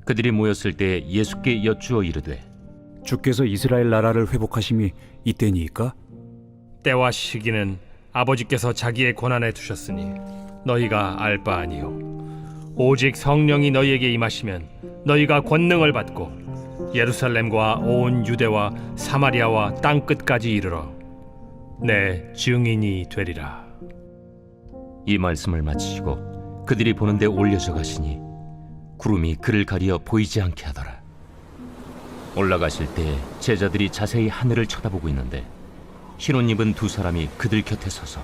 그들이 모였을 때 예수께 여쭈어 이르되 주께서 이스라엘 나라를 회복하심이 이때니이까? 때와 시기는 아버지께서 자기의 권한에 두셨으니 너희가 알 바 아니요 오직 성령이 너희에게 임하시면 너희가 권능을 받고 예루살렘과 온 유대와 사마리아와 땅 끝까지 이르러 내 증인이 되리라. 이 말씀을 마치시고 그들이 보는데 올려져 가시니 구름이 그를 가리어 보이지 않게 하더라. 올라가실 때 제자들이 자세히 하늘을 쳐다보고 있는데 흰옷 입은 두 사람이 그들 곁에 서서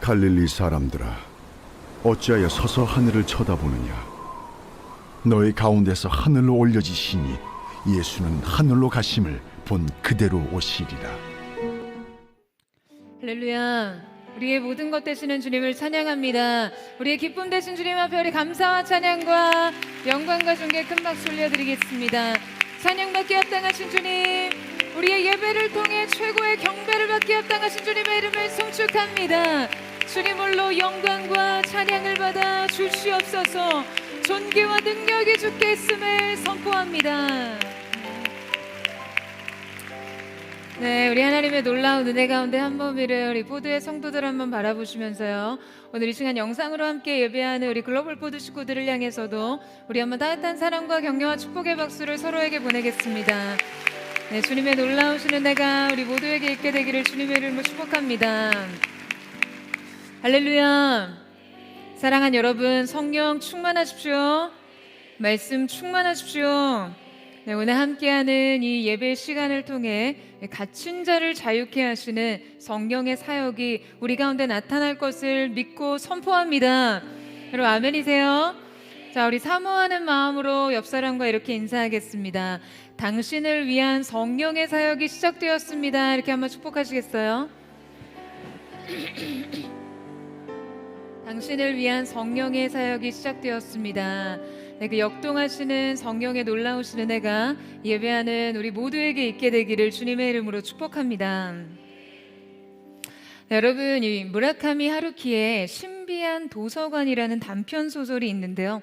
갈릴리 사람들아, 어찌하여 서서 하늘을 쳐다보느냐? 너희 가운데서 하늘로 올려지시니 예수는 하늘로 가심을 본 그대로 오시리라. 할렐루야. 우리의 모든 것 되시는 주님을 찬양합니다. 우리의 기쁨 되신 주님 앞에 우리 감사와 찬양과 영광과 존귀 큰 박수 올려드리겠습니다. 찬양받기 합당하신 주님, 우리의 예배를 통해 최고의 경배를 받기 합당하신 주님의 이름을 송축합니다. 주님 홀로 영광과 찬양을 받아 주시옵소서. 존귀와 능력이 주께 있음을 선포합니다. 네, 우리 하나님의 놀라운 은혜 가운데 한 범위를 우리 포드의 성도들 한번 바라보시면서요, 오늘 이 시간 영상으로 함께 예배하는 우리 글로벌 포드 식구들을 향해서도 우리 한번 따뜻한 사랑과 격려와 축복의 박수를 서로에게 보내겠습니다. 네, 주님의 놀라우신 은혜가 우리 모두에게 있게 되기를 주님의 이름으로 축복합니다. 할렐루야. 사랑하는 여러분, 성령 충만하십시오. 말씀 충만하십시오. 네, 오늘 함께하는 이 예배 시간을 통해 갇힌 자를 자유케 하시는 성령의 사역이 우리 가운데 나타날 것을 믿고 선포합니다. 여러분 아멘이세요? 자, 우리 사모하는 마음으로 옆 사람과 이렇게 인사하겠습니다. 당신을 위한 성령의 사역이 시작되었습니다. 이렇게 한번 축복하시겠어요? 당신을 위한 성령의 사역이 시작되었습니다. 네, 그 역동하시는 성령의 놀라우신 은혜가 예배하는 우리 모두에게 있게 되기를 주님의 이름으로 축복합니다. 네, 여러분, 이 무라카미 하루키의 신비한 도서관이라는 단편 소설이 있는데요.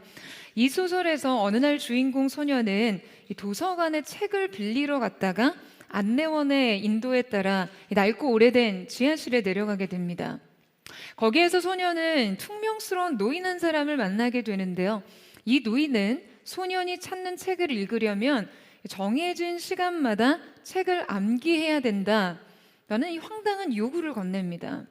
이 소설에서 어느 날 주인공 소녀는 이 도서관에 책을 빌리러 갔다가 안내원의 인도에 따라 낡고 오래된 지하실에 내려가게 됩니다. 거기에서 소녀는 퉁명스러운 노인 한 사람을 만나게 되는데요. 이 노인은 소년이 찾는 책을 읽으려면 정해진 시간마다 책을 암기해야 된다라는 이 황당한 요구를 건넵니다.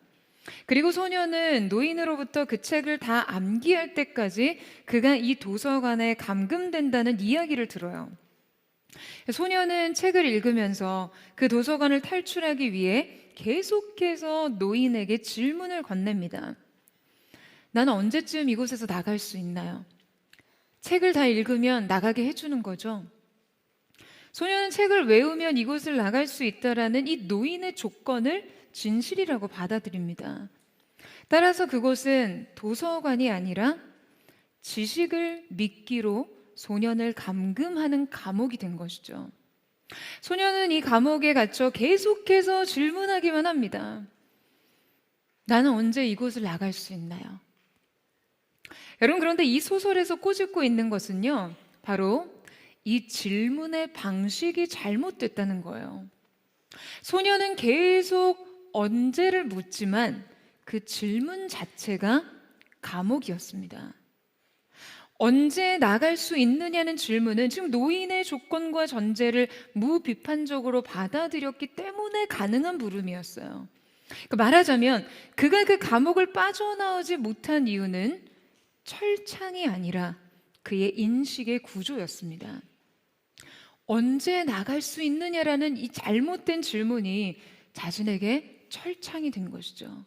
그리고 소년은 노인으로부터 그 책을 다 암기할 때까지 그가 이 도서관에 감금된다는 이야기를 들어요. 소년은 책을 읽으면서 그 도서관을 탈출하기 위해 계속해서 노인에게 질문을 건넵니다. 나는 언제쯤 이곳에서 나갈 수 있나요? 책을 다 읽으면 나가게 해주는 거죠. 소녀는 책을 외우면 이곳을 나갈 수 있다라는 이 노인의 조건을 진실이라고 받아들입니다. 따라서 그곳은 도서관이 아니라 지식을 미끼로 소년을 감금하는 감옥이 된 것이죠. 소녀는 이 감옥에 갇혀 계속해서 질문하기만 합니다. 나는 언제 이곳을 나갈 수 있나요? 여러분, 그런데 이 소설에서 꼬집고 있는 것은요, 바로 이 질문의 방식이 잘못됐다는 거예요. 소녀는 계속 언제를 묻지만 그 질문 자체가 감옥이었습니다. 언제 나갈 수 있느냐는 질문은 지금 노인의 조건과 전제를 무비판적으로 받아들였기 때문에 가능한 물음이었어요. 그러니까 말하자면 그가 그 감옥을 빠져나오지 못한 이유는 철창이 아니라 그의 인식의 구조였습니다. 언제 나갈 수 있느냐라는 이 잘못된 질문이 자신에게 철창이 된 것이죠.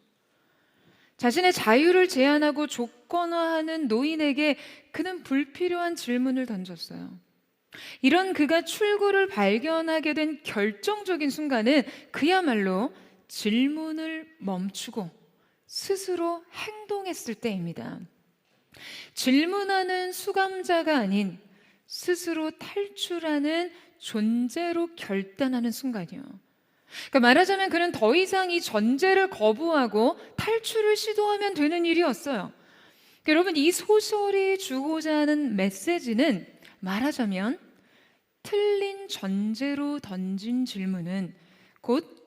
자신의 자유를 제한하고 조건화하는 노인에게 그는 불필요한 질문을 던졌어요. 이런 그가 출구를 발견하게 된 결정적인 순간은 그야말로 질문을 멈추고 스스로 행동했을 때입니다. 질문하는 수감자가 아닌 스스로 탈출하는 존재로 결단하는 순간이요. 그러니까 말하자면 그는 더 이상 이 전제를 거부하고 탈출을 시도하면 되는 일이었어요. 그러니까 여러분, 이 소설이 주고자 하는 메시지는 말하자면 틀린 전제로 던진 질문은 곧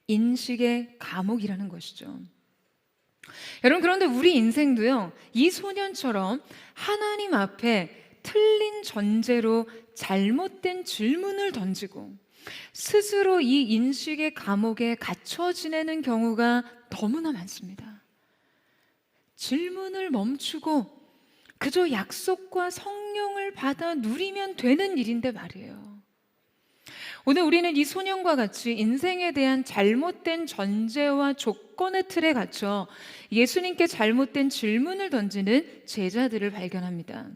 인식의 감옥이라는 것이죠. 여러분, 그런데 우리 인생도요, 이 소년처럼 하나님 앞에 틀린 전제로 잘못된 질문을 던지고 스스로 이 인식의 감옥에 갇혀 지내는 경우가 너무나 많습니다. 질문을 멈추고 그저 약속과 성령을 받아 누리면 되는 일인데 말이에요. 오늘 우리는 이 소년과 같이 인생에 대한 잘못된 전제와 조건의 틀에 갇혀 예수님께 잘못된 질문을 던지는 제자들을 발견합니다.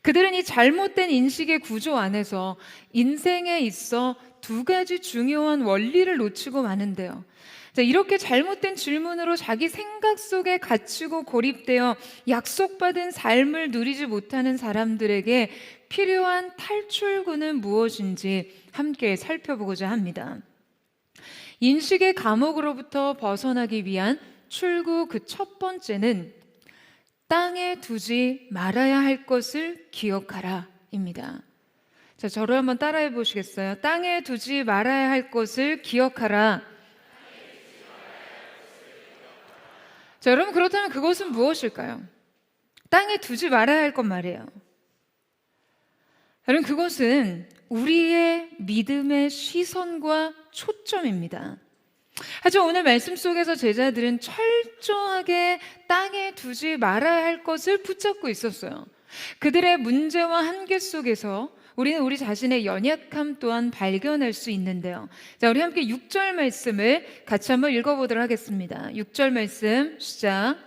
그들은 이 잘못된 인식의 구조 안에서 인생에 있어 두 가지 중요한 원리를 놓치고 마는데요. 자, 이렇게 잘못된 질문으로 자기 생각 속에 갇히고 고립되어 약속받은 삶을 누리지 못하는 사람들에게 필요한 탈출구는 무엇인지 함께 살펴보고자 합니다. 인식의 감옥으로부터 벗어나기 위한 출구 그 첫 번째는 땅에 두지 말아야 할 것을 기억하라 입니다. 자, 저를 한번 따라해 보시겠어요? 땅에 두지 말아야 할 것을 기억하라. 자, 여러분, 그렇다면 그것은 무엇일까요? 땅에 두지 말아야 할 것 말이에요. 여러분, 그것은 우리의 믿음의 시선과 초점입니다. 하지만 오늘 말씀 속에서 제자들은 철저하게 땅에 두지 말아야 할 것을 붙잡고 있었어요. 그들의 문제와 한계 속에서 우리는 우리 자신의 연약함 또한 발견할 수 있는데요. 자, 우리 함께 6절 말씀을 같이 한번 읽어보도록 하겠습니다. 6절 말씀 시작.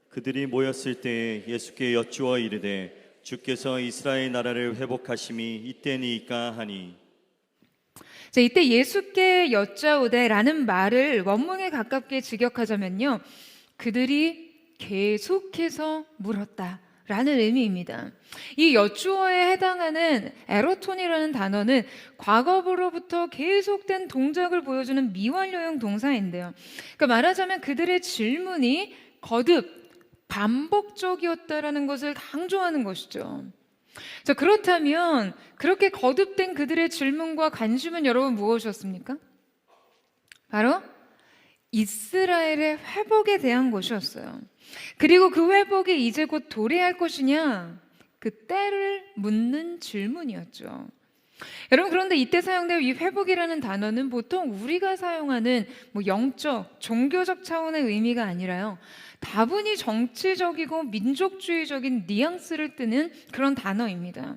그들이 모였을 때 예수께 여쭈어 이르되 주께서 이스라엘 나라를 회복하심이 이때니까 하니. 자, 이때 예수께 여짜오되라는 말을 원문에 가깝게 직역하자면요, 그들이 계속해서 물었다 라는 의미입니다. 이 여쭈어에 해당하는 에러톤이라는 단어는 과거부로부터 계속된 동작을 보여주는 미완료형 동사인데요. 그러니까 말하자면 그들의 질문이 거듭 반복적이었다라는 것을 강조하는 것이죠. 자, 그렇다면 그렇게 거듭된 그들의 질문과 관심은 여러분 무엇이었습니까? 바로 이스라엘의 회복에 대한 것이었어요. 그리고 그 회복이 이제 곧 도래할 것이냐, 그 때를 묻는 질문이었죠. 여러분, 그런데 이때 사용된 이 회복이라는 단어는 보통 우리가 사용하는 영적, 종교적 차원의 의미가 아니라요, 다분히 정치적이고 민족주의적인 뉘앙스를 띠는 그런 단어입니다.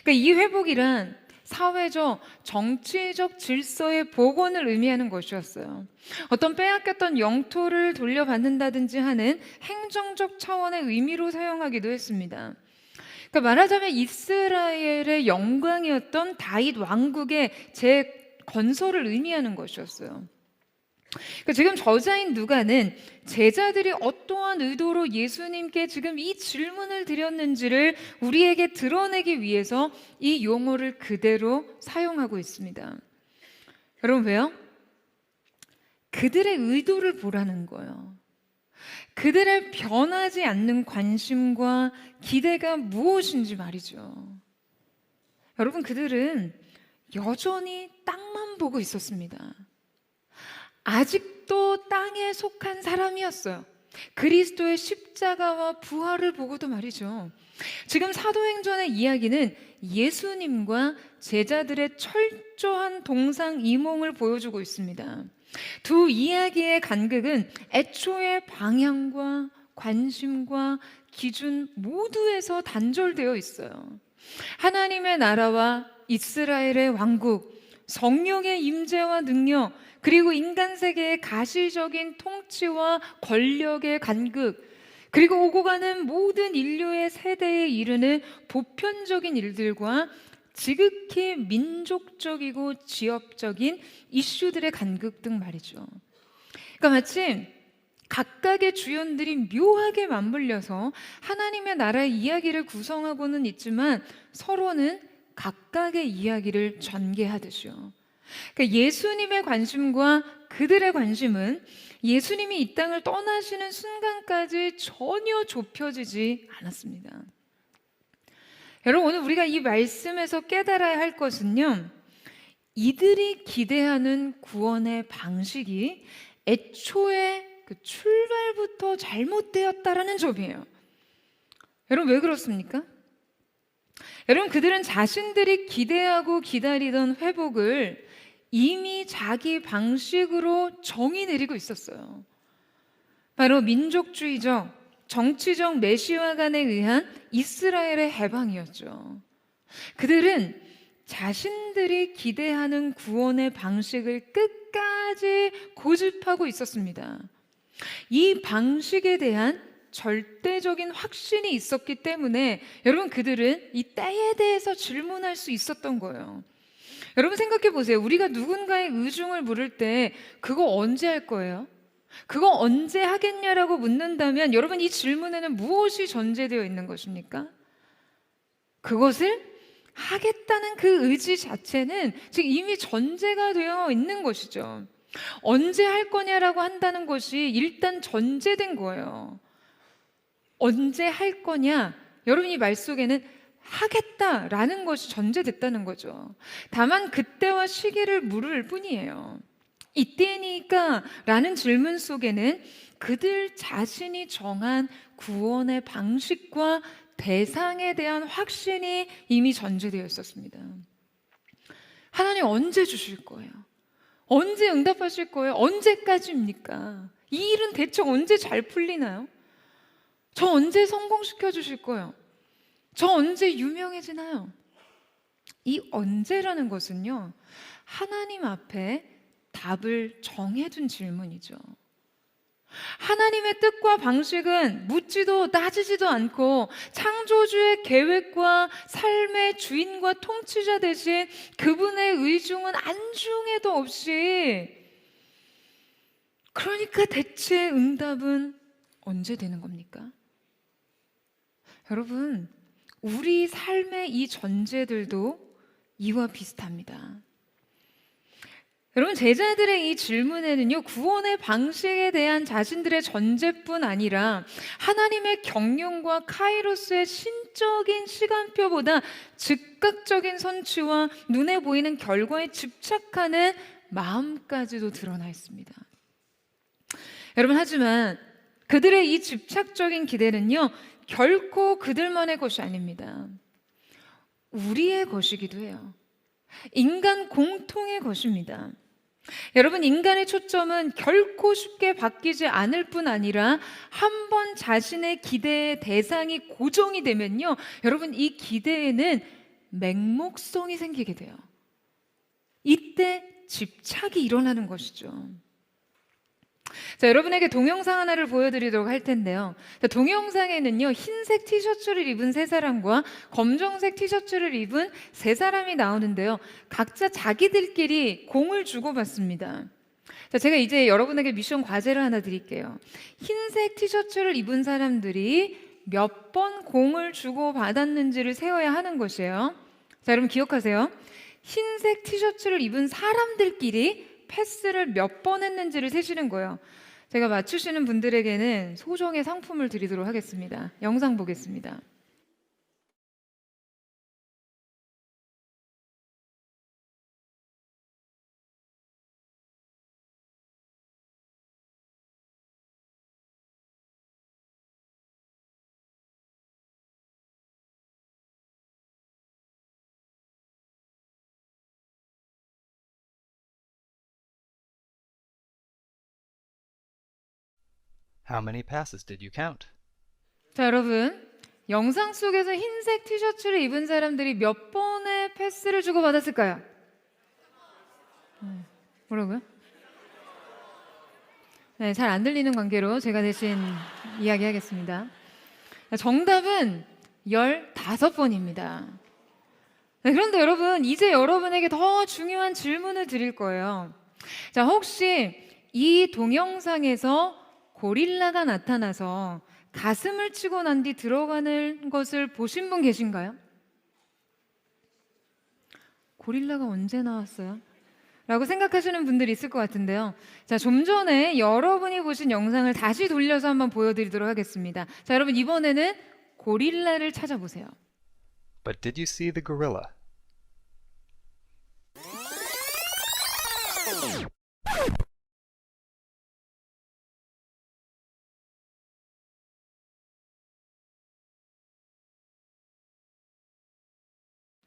그러니까 이 회복이란 사회적, 정치적 질서의 복원을 의미하는 것이었어요. 어떤 빼앗겼던 영토를 돌려받는다든지 하는 행정적 차원의 의미로 사용하기도 했습니다. 그러니까 말하자면 이스라엘의 영광이었던 다윗 왕국의 재건설을 의미하는 것이었어요. 그러니까 지금 저자인 누가는 제자들이 어떠한 의도로 예수님께 지금 이 질문을 드렸는지를 우리에게 드러내기 위해서 이 용어를 그대로 사용하고 있습니다. 여러분, 왜요? 그들의 의도를 보라는 거예요. 그들의 변하지 않는 관심과 기대가 무엇인지 말이죠. 여러분, 그들은 여전히 땅만 보고 있었습니다. 아직도 땅에 속한 사람이었어요. 그리스도의 십자가와 부활을 보고도 말이죠. 지금 사도행전의 이야기는 예수님과 제자들의 철저한 동상이몽을 보여주고 있습니다. 두 이야기의 간극은 애초에 방향과 관심과 기준 모두에서 단절되어 있어요. 하나님의 나라와 이스라엘의 왕국, 성령의 임재와 능력, 그리고 인간 세계의 가시적인 통치와 권력의 간극, 그리고 오고 가는 모든 인류의 세대에 이르는 보편적인 일들과 지극히 민족적이고 지역적인 이슈들의 간극 등 말이죠. 그러니까 마치 각각의 주연들이 묘하게 맞물려서 하나님의 나라의 이야기를 구성하고는 있지만 서로는 각각의 이야기를 전개하듯이요. 그러니까 예수님의 관심과 그들의 관심은 예수님이 이 땅을 떠나시는 순간까지 전혀 좁혀지지 않았습니다. 여러분, 오늘 우리가 이 말씀에서 깨달아야 할 것은요, 이들이 기대하는 구원의 방식이 애초에 그 출발부터 잘못되었다라는 점이에요. 여러분, 왜 그렇습니까? 여러분, 그들은 자신들이 기대하고 기다리던 회복을 이미 자기 방식으로 정의 내리고 있었어요. 바로 민족주의적, 정치적 메시아관에 의한 이스라엘의 해방이었죠. 그들은 자신들이 기대하는 구원의 방식을 끝까지 고집하고 있었습니다. 이 방식에 대한 절대적인 확신이 있었기 때문에 여러분, 그들은 이 때에 대해서 질문할 수 있었던 거예요. 여러분, 생각해 보세요. 우리가 누군가의 의중을 물을 때 그거 언제 할 거예요? 그거 언제 하겠냐라고 묻는다면 여러분, 이 질문에는 무엇이 전제되어 있는 것입니까? 그것을 하겠다는 그 의지 자체는 지금 이미 전제가 되어 있는 것이죠. 언제 할 거냐라고 한다는 것이 일단 전제된 거예요. 언제 할 거냐? 여러분, 이 말 속에는 하겠다라는 것이 전제됐다는 거죠. 다만 그때와 시기를 물을 뿐이에요. 이때니까 라는 질문 속에는 그들 자신이 정한 구원의 방식과 대상에 대한 확신이 이미 전제되어 있었습니다. 하나님 언제 주실 거예요? 언제 응답하실 거예요? 언제까지입니까? 이 일은 대체 언제 잘 풀리나요? 저 언제 성공시켜 주실 거예요? 저 언제 유명해지나요? 이 언제라는 것은요, 하나님 앞에 답을 정해둔 질문이죠. 하나님의 뜻과 방식은 묻지도 따지지도 않고 창조주의 계획과 삶의 주인과 통치자 대신 그분의 의중은 안중에도 없이, 그러니까 대체 응답은 언제 되는 겁니까? 여러분, 우리 삶의 이 전제들도 이와 비슷합니다. 여러분, 제자들의 이 질문에는요, 구원의 방식에 대한 자신들의 전제뿐 아니라 하나님의 경륜과 카이로스의 신적인 시간표보다 즉각적인 선취와 눈에 보이는 결과에 집착하는 마음까지도 드러나 있습니다. 여러분, 하지만 그들의 이 집착적인 기대는요, 결코 그들만의 것이 아닙니다. 우리의 것이기도 해요. 인간 공통의 것입니다. 여러분, 인간의 초점은 결코 쉽게 바뀌지 않을 뿐 아니라 한 번 자신의 기대의 대상이 고정이 되면요, 여러분, 이 기대에는 맹목성이 생기게 돼요. 이때 집착이 일어나는 것이죠. 자, 여러분에게 동영상 하나를 보여드리도록 할 텐데요. 자, 동영상에는요, 흰색 티셔츠를 입은 세 사람과 검정색 티셔츠를 입은 세 사람이 나오는데요, 각자 자기들끼리 공을 주고받습니다. 자, 제가 이제 여러분에게 미션 과제를 하나 드릴게요. 흰색 티셔츠를 입은 사람들이 몇 번 공을 주고받았는지를 세어야 하는 것이에요. 자, 여러분 기억하세요. 흰색 티셔츠를 입은 사람들끼리 패스를 몇 번 했는지를 세시는 거예요. 제가 맞추시는 분들에게는 소정의 상품을 드리도록 하겠습니다. 영상 보겠습니다. How many passes did you count? 자, 여러분, 영상 속에서 흰색 티셔츠를 입은 사람들이 몇 번의 패스를 주고받았을까요? 뭐라고요? 네, 잘 안 들리는 관계로 제가 대신 이야기하겠습니다. 정답은 15번입니다. 네, 그런데 여러분, 이제 여러분에게 더 중요한 질문을 드릴 거예요. 자, 혹시 이 동영상에서 고릴라가 나타나서 가슴을 치고 난 뒤 들어가는 것을 보신 분 계신가요? 고릴라가 언제 나왔어요? 라고 생각하시는 분들이 있을 것 같은데요. 자, 좀 전에 여러분이 보신 영상을 다시 돌려서 한번 보여드리도록 하겠습니다. 자, 여러분, 이번에는 고릴라를 찾아보세요. But did you see the gorilla?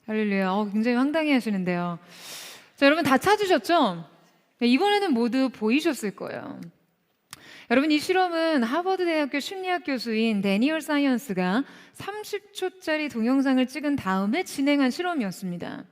할렐루야. 굉장히 황당해 하시는데요. 자, 여러분 다 찾으셨죠? 네, 이번에는 모두 보이셨을 거예요. 여러분, 이 실험은 하버드대학교 심리학 교수인 데니얼 사이언스가 30초짜리 동영상을 찍은 다음에 진행한 실험이었습니다.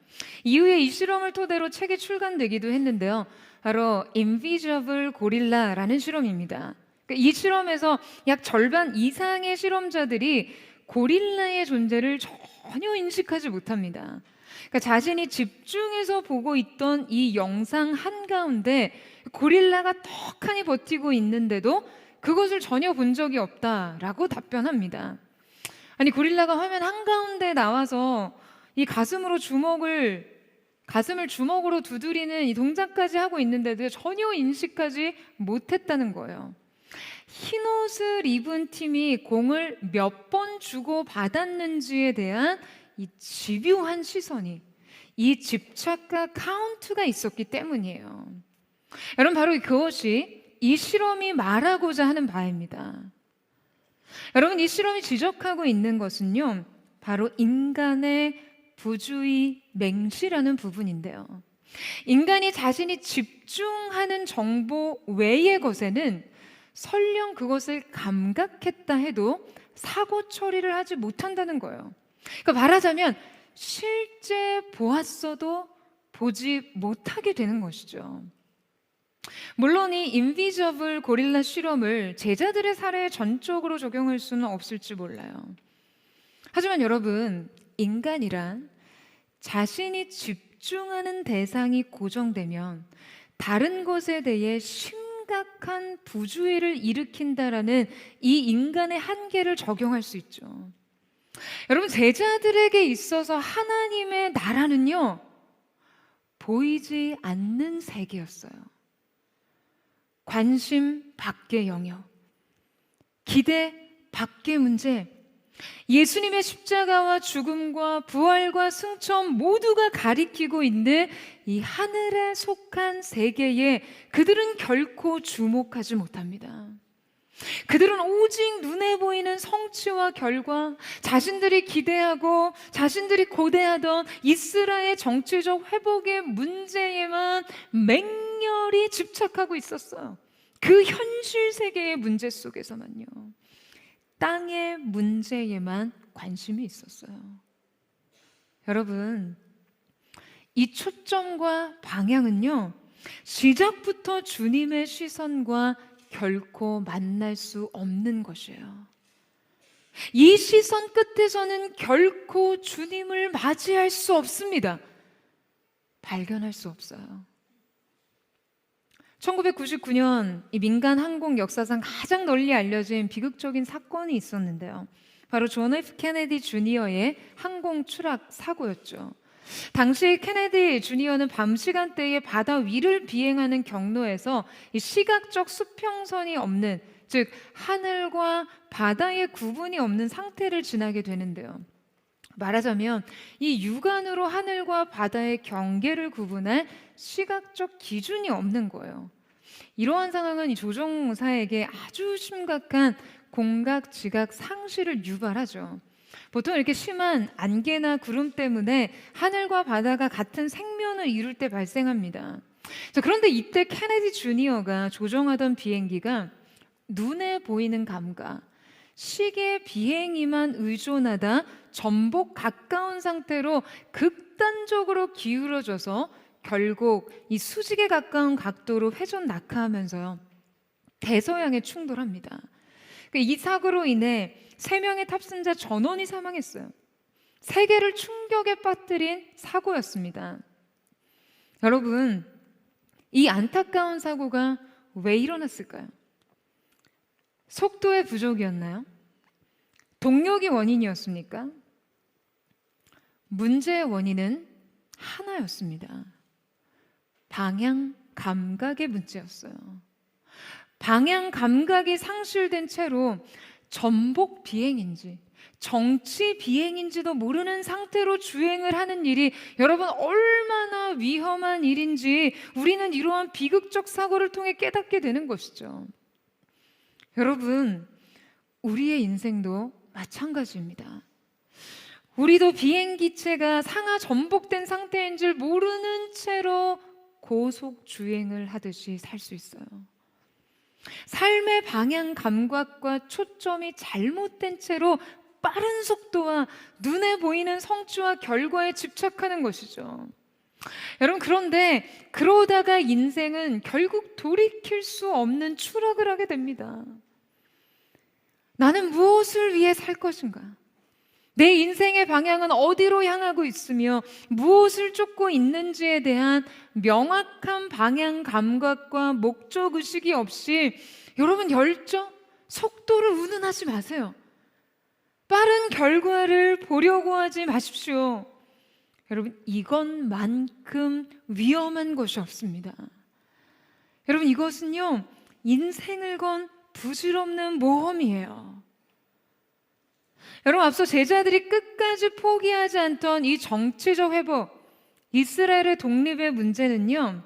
이후에 이 실험을 토대로 책이 출간되기도 했는데요. 바로 Invisible Gorilla라는 실험입니다. 이 실험에서 약 절반 이상의 실험자들이 고릴라의 존재를 전혀 인식하지 못합니다. 그러니까 자신이 집중해서 보고 있던 이 영상 한가운데 고릴라가 떡하니 버티고 있는데도 그것을 전혀 본 적이 없다라고 답변합니다. 아니, 고릴라가 화면 한가운데 나와서 이 가슴을 주먹으로 두드리는 이 동작까지 하고 있는데도 전혀 인식하지 못했다는 거예요. 흰 옷을 입은 팀이 공을 몇 번 주고 받았는지에 대한 이 집요한 시선이, 이 집착과 카운트가 있었기 때문이에요. 여러분, 바로 그것이 이 실험이 말하고자 하는 바입니다. 여러분, 이 실험이 지적하고 있는 것은요, 바로 인간의 부주의 맹시라는 부분인데요. 인간이 자신이 집중하는 정보 외의 것에는 설령 그것을 감각했다 해도 사고 처리를 하지 못한다는 거예요. 그러니까 말하자면 실제 보았어도 보지 못하게 되는 것이죠. 물론 이 인비저블 고릴라 실험을 제자들의 사례에 전적으로 적용할 수는 없을지 몰라요. 하지만 여러분, 인간이란 자신이 집중하는 대상이 고정되면 다른 것에 대해 심각한 부주의를 일으킨다라는 이 인간의 한계를 적용할 수 있죠. 여러분, 제자들에게 있어서 하나님의 나라는요, 보이지 않는 세계였어요. 관심 밖의 영역, 기대 밖의 문제, 예수님의 십자가와 죽음과 부활과 승천 모두가 가리키고 있는 이 하늘에 속한 세계에 그들은 결코 주목하지 못합니다. 그들은 오직 눈에 보이는 성취와 결과, 자신들이 기대하고 자신들이 고대하던 이스라엘 정치적 회복의 문제에만 맹렬히 집착하고 있었어요. 그 현실 세계의 문제 속에서만요, 땅의 문제에만 관심이 있었어요. 여러분, 이 초점과 방향은요, 시작부터 주님의 시선과 결코 만날 수 없는 것이에요. 이 시선 끝에서는 결코 주님을 맞이할 수 없습니다. 발견할 수 없어요. 1999년 이 민간 항공 역사상 가장 널리 알려진 비극적인 사건이 있었는데요. 바로 존 F 케네디 주니어의 항공 추락 사고였죠. 당시 케네디 주니어는 밤 시간대에 바다 위를 비행하는 경로에서 이 시각적 수평선이 없는, 즉 하늘과 바다의 구분이 없는 상태를 지나게 되는데요. 말하자면 이 육안으로 하늘과 바다의 경계를 구분할 시각적 기준이 없는 거예요. 이러한 상황은 이 조종사에게 아주 심각한 공각, 지각 상실을 유발하죠. 보통 이렇게 심한 안개나 구름 때문에 하늘과 바다가 같은 생면을 이룰 때 발생합니다. 자, 그런데 이때 케네디 주니어가 조종하던 비행기가 눈에 보이는 감각, 시계 비행이만 의존하다 전복 가까운 상태로 극단적으로 기울어져서 결국 이 수직에 가까운 각도로 회전 낙하하면서요, 대서양에 충돌합니다. 이 사고로 인해 3명의 탑승자 전원이 사망했어요. 세계를 충격에 빠뜨린 사고였습니다. 여러분, 이 안타까운 사고가 왜 일어났을까요? 속도의 부족이었나요? 동력이 원인이었습니까? 문제의 원인은 하나였습니다. 방향 감각의 문제였어요. 방향 감각이 상실된 채로 전복 비행인지 정치 비행인지도 모르는 상태로 주행을 하는 일이 여러분 얼마나 위험한 일인지 우리는 이러한 비극적 사고를 통해 깨닫게 되는 것이죠. 여러분, 우리의 인생도 마찬가지입니다. 우리도 비행기체가 상하 전복된 상태인 줄 모르는 채로 고속 주행을 하듯이 살 수 있어요. 삶의 방향 감각과 초점이 잘못된 채로 빠른 속도와 눈에 보이는 성취와 결과에 집착하는 것이죠. 여러분, 그런데 그러다가 인생은 결국 돌이킬 수 없는 추락을 하게 됩니다. 나는 무엇을 위해 살 것인가? 내 인생의 방향은 어디로 향하고 있으며 무엇을 쫓고 있는지에 대한 명확한 방향 감각과 목적 의식이 없이 여러분 열정, 속도를 운운하지 마세요. 빠른 결과를 보려고 하지 마십시오. 여러분, 이것만큼 위험한 것이 없습니다. 여러분, 이것은요, 인생을 건 부질없는 모험이에요. 여러분, 앞서 제자들이 끝까지 포기하지 않던 이 정치적 회복, 이스라엘의 독립의 문제는요,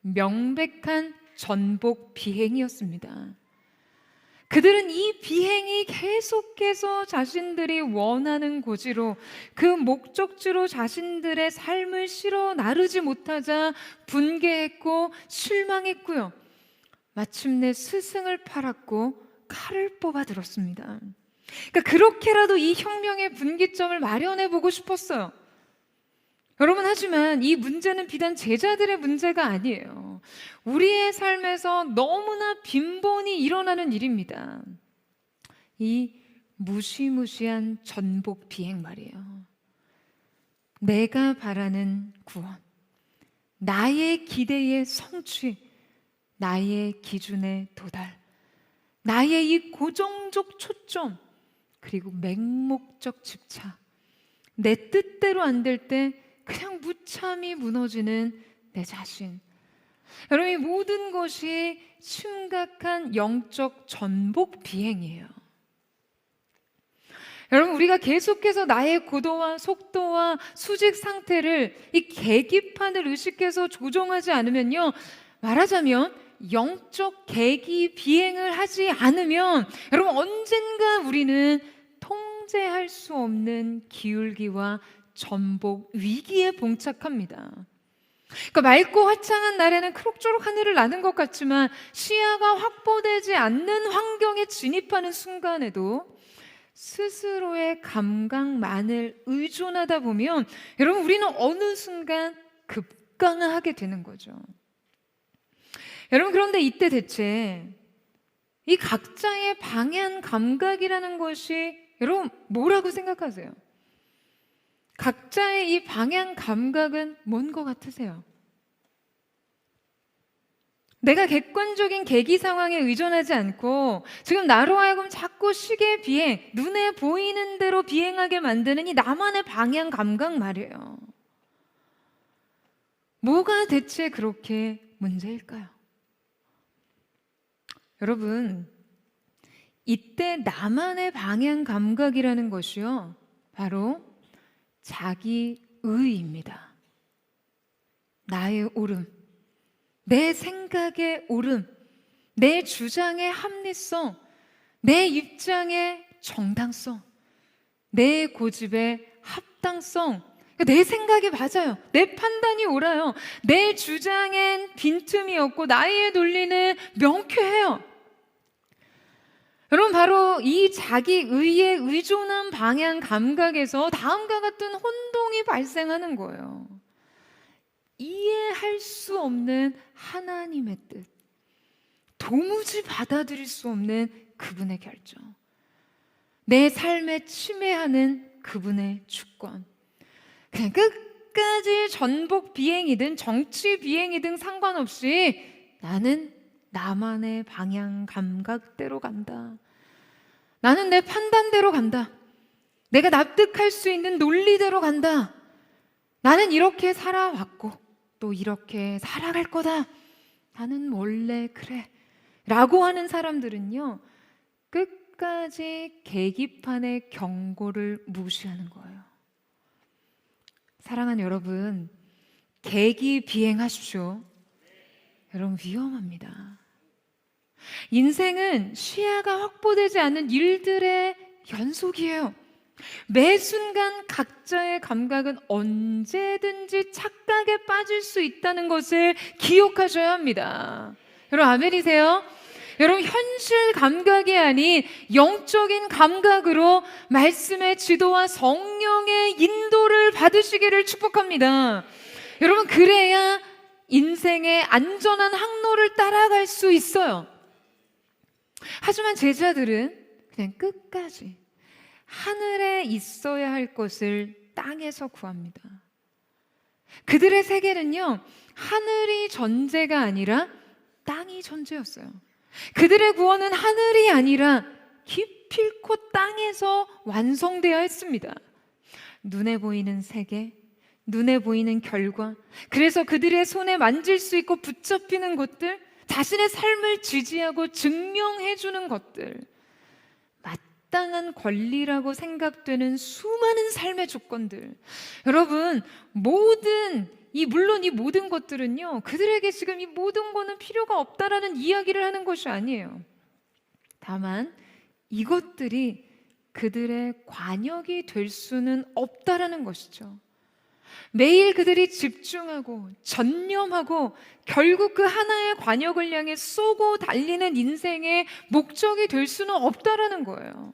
명백한 전복 비행이었습니다. 그들은 이 비행이 계속해서 자신들이 원하는 고지로, 그 목적지로 자신들의 삶을 실어 나르지 못하자 분개했고 실망했고요, 마침내 스승을 팔았고 칼을 뽑아 들었습니다. 그러니까 그렇게라도 이 혁명의 분기점을 마련해 보고 싶었어요. 여러분, 하지만 이 문제는 비단 제자들의 문제가 아니에요. 우리의 삶에서 너무나 빈번히 일어나는 일입니다. 이 무시무시한 전복 비행 말이에요. 내가 바라는 구원, 나의 기대의 성취, 나의 기준의 도달, 나의 이 고정적 초점, 그리고 맹목적 집착, 내 뜻대로 안 될 때 그냥 무참히 무너지는 내 자신. 여러분, 이 모든 것이 심각한 영적 전복 비행이에요. 여러분, 우리가 계속해서 나의 고도와 속도와 수직 상태를 이 계기판을 의식해서 조정하지 않으면요, 말하자면 영적 계기 비행을 하지 않으면 여러분, 언젠가 우리는 통제할 수 없는 기울기와 전복 위기에 봉착합니다. 그러니까 맑고 화창한 날에는 크록초록 하늘을 나는 것 같지만 시야가 확보되지 않는 환경에 진입하는 순간에도 스스로의 감각만을 의존하다 보면 여러분, 우리는 어느 순간 급강하게 되는 거죠. 여러분, 그런데 이때 대체 이 각자의 방향 감각이라는 것이 여러분 뭐라고 생각하세요? 각자의 이 방향 감각은 뭔 것 같으세요? 내가 객관적인 계기 상황에 의존하지 않고 지금 나로 하여금 자꾸 시계 비행, 눈에 보이는 대로 비행하게 만드는 이 나만의 방향 감각 말이에요. 뭐가 대체 그렇게 문제일까요? 여러분, 이때 나만의 방향 감각이라는 것이요, 바로 자기의입니다. 나의 옳음, 내 생각의 옳음, 내 주장의 합리성, 내 입장의 정당성, 내 고집의 합당성. 내 생각이 맞아요. 내 판단이 옳아요. 내 주장엔 빈틈이 없고 나의 논리는 명쾌해요. 여러분, 바로 이 자기의에 의존한 방향 감각에서 다음과 같은 혼동이 발생하는 거예요. 이해할 수 없는 하나님의 뜻, 도무지 받아들일 수 없는 그분의 결정, 내 삶에 침해하는 그분의 주권. 그냥 끝까지 전복 비행이든 정치 비행이든 상관없이 나는 나만의 방향 감각대로 간다. 나는 내 판단대로 간다. 내가 납득할 수 있는 논리대로 간다. 나는 이렇게 살아왔고 또 이렇게 살아갈 거다. 나는 원래 그래 라고 하는 사람들은요, 끝까지 계기판의 경고를 무시하는 거예요. 사랑하는 여러분, 계기 비행하십시오. 여러분, 위험합니다. 인생은 시야가 확보되지 않는 일들의 연속이에요. 매 순간 각자의 감각은 언제든지 착각에 빠질 수 있다는 것을 기억하셔야 합니다. 여러분, 아멘이세요? 여러분, 현실 감각이 아닌 영적인 감각으로 말씀의 지도와 성령의 인도를 받으시기를 축복합니다. 여러분, 그래야 인생의 안전한 항로를 따라갈 수 있어요. 하지만 제자들은 그냥 끝까지 하늘에 있어야 할 것을 땅에서 구합니다. 그들의 세계는요, 하늘이 전제가 아니라 땅이 전제였어요. 그들의 구원은 하늘이 아니라 기필코 땅에서 완성되어야 했습니다. 눈에 보이는 세계, 눈에 보이는 결과, 그래서 그들의 손에 만질 수 있고 붙잡히는 것들, 자신의 삶을 지지하고 증명해주는 것들, 마땅한 권리라고 생각되는 수많은 삶의 조건들. 여러분, 물론 이 모든 것들은요, 그들에게 지금 이 모든 거는 필요가 없다라는 이야기를 하는 것이 아니에요. 다만 이것들이 그들의 관역이 될 수는 없다라는 것이죠. 매일 그들이 집중하고 전념하고 결국 그 하나의 관역을 향해 쏘고 달리는 인생의 목적이 될 수는 없다라는 거예요.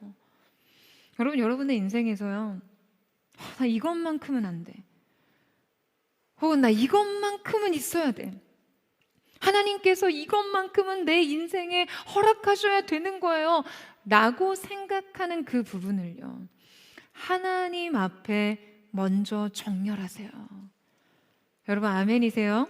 여러분, 여러분의 인생에서요, 나 이것만큼은 안 돼, 혹은 나 이것만큼은 있어야 돼, 하나님께서 이것만큼은 내 인생에 허락하셔야 되는 거예요 라고 생각하는 그 부분을요, 하나님 앞에 먼저 정렬하세요. 여러분, 아멘이세요?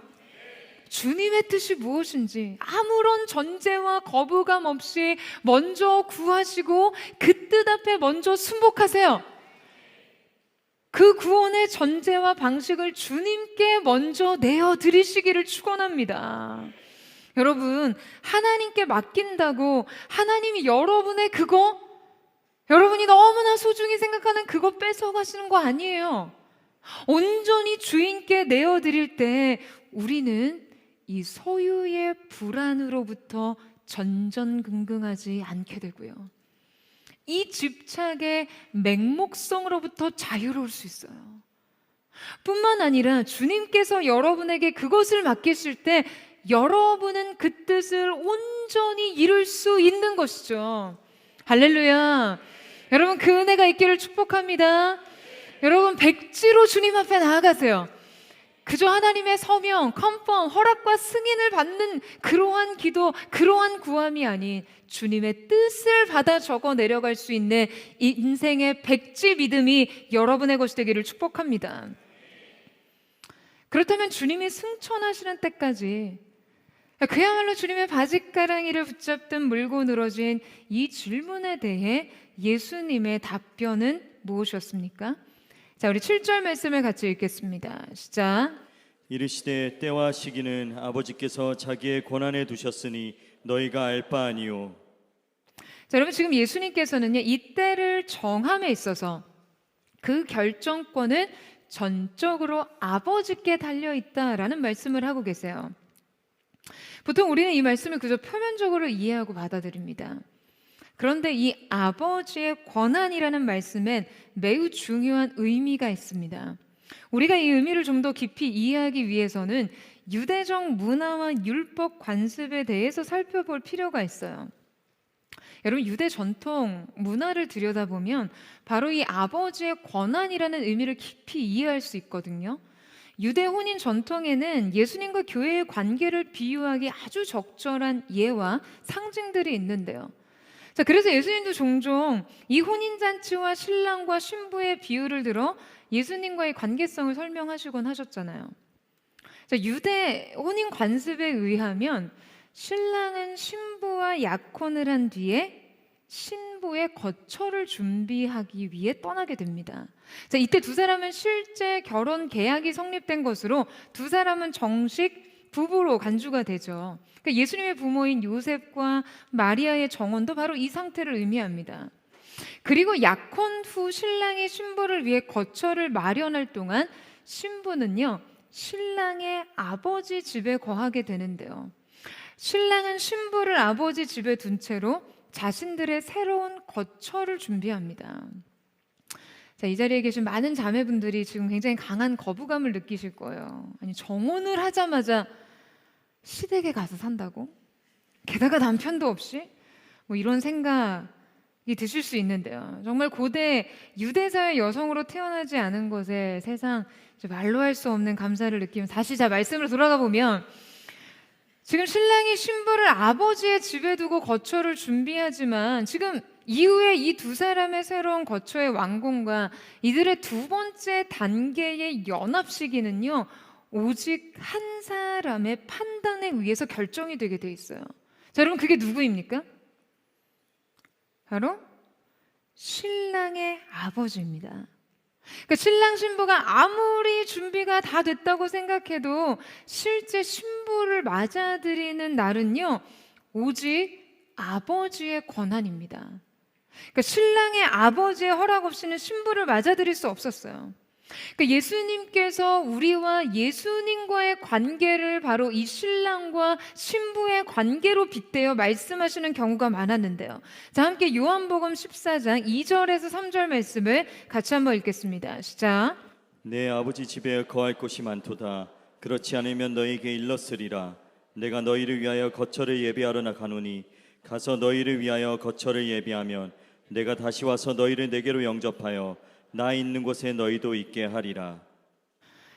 주님의 뜻이 무엇인지 아무런 전제와 거부감 없이 먼저 구하시고 그 뜻 앞에 먼저 순복하세요. 그 구원의 전제와 방식을 주님께 먼저 내어드리시기를 축원합니다. 여러분, 하나님께 맡긴다고 하나님이 여러분의 그거, 여러분이 너무나 소중히 생각하는 그거 뺏어가시는 거 아니에요. 온전히 주인께 내어드릴 때 우리는 이 소유의 불안으로부터 전전긍긍하지 않게 되고요, 이 집착의 맹목성으로부터 자유로울 수 있어요. 뿐만 아니라 주님께서 여러분에게 그것을 맡기실 때 여러분은 그 뜻을 온전히 이룰 수 있는 것이죠. 할렐루야. 여러분, 그 은혜가 있기를 축복합니다. 여러분, 백지로 주님 앞에 나아가세요. 그저 하나님의 서명, 컨펌, 허락과 승인을 받는 그러한 기도, 그러한 구함이 아닌 주님의 뜻을 받아 적어 내려갈 수 있는 이 인생의 백지 믿음이 여러분의 것이 되기를 축복합니다. 그렇다면 주님이 승천하시는 때까지 그야말로 주님의 바짓가랑이를 붙잡든 물고 늘어진 이 질문에 대해 예수님의 답변은 무엇이었습니까? 자, 우리 7절 말씀을 같이 읽겠습니다. 시작. 이르시되 때와 시기는 아버지께서 자기의 권한에 두셨으니 너희가 알 바 아니요. 자, 여러분, 지금 예수님께서는요, 이 때를 정함에 있어서 그 결정권은 전적으로 아버지께 달려있다라는 말씀을 하고 계세요. 보통 우리는 이 말씀을 그저 표면적으로 이해하고 받아들입니다. 그런데 이 아버지의 권한이라는 말씀엔 매우 중요한 의미가 있습니다. 우리가 이 의미를 좀 더 깊이 이해하기 위해서는 유대적 문화와 율법 관습에 대해서 살펴볼 필요가 있어요. 여러분, 유대 전통 문화를 들여다보면 바로 이 아버지의 권한이라는 의미를 깊이 이해할 수 있거든요. 유대 혼인 전통에는 예수님과 교회의 관계를 비유하기 아주 적절한 예와 상징들이 있는데요. 자, 그래서 예수님도 종종 이 혼인잔치와 신랑과 신부의 비유를 들어 예수님과의 관계성을 설명하시곤 하셨잖아요. 자, 유대 혼인 관습에 의하면 신랑은 신부와 약혼을 한 뒤에 신부의 거처를 준비하기 위해 떠나게 됩니다. 자, 이때 두 사람은 실제 결혼 계약이 성립된 것으로 두 사람은 정식 부부로 간주가 되죠. 그러니까 예수님의 부모인 요셉과 마리아의 정혼도 바로 이 상태를 의미합니다. 그리고 약혼 후 신랑이 신부를 위해 거처를 마련할 동안 신부는요, 신랑의 아버지 집에 거하게 되는데요. 신랑은 신부를 아버지 집에 둔 채로 자신들의 새로운 거처를 준비합니다. 자, 이 자리에 계신 많은 자매분들이 지금 굉장히 강한 거부감을 느끼실 거예요. 아니, 정혼을 하자마자 시댁에 가서 산다고? 게다가 남편도 없이? 뭐 이런 생각이 드실 수 있는데요. 정말 고대 유대사의 여성으로 태어나지 않은 것에 세상 말로 할 수 없는 감사를 느끼면서 다시 말씀으로 돌아가 보면, 지금 신랑이 신부를 아버지의 집에 두고 거처를 준비하지만 지금 이후에 이 두 사람의 새로운 거처의 완공과 이들의 두 번째 단계의 연합 시기는요, 오직 한 사람의 판단에 의해서 결정이 되게 돼 있어요. 자, 여러분, 그게 누구입니까? 바로 신랑의 아버지입니다. 그러니까 신랑 신부가 아무리 준비가 다 됐다고 생각해도 실제 신부를 맞아들이는 날은요, 오직 아버지의 권한입니다. 그러니까 신랑의 아버지의 허락 없이는 신부를 맞아들일 수 없었어요. 그러니까 예수님께서 우리와 예수님과의 관계를 바로 이 신랑과 신부의 관계로 빗대어 말씀하시는 경우가 많았는데요. 자, 함께 요한복음 14장 2절에서 3절 말씀을 같이 한번 읽겠습니다. 시작. 내 아버지 집에 거할 곳이 많도다. 그렇지 않으면 너희에게 일렀으리라. 내가 너희를 위하여 거처를 예비하러 나가노니 가서 너희를 위하여 거처를 예비하면 내가 다시 와서 너희를 내게로 영접하여 나 있는 곳에 너희도 있게 하리라.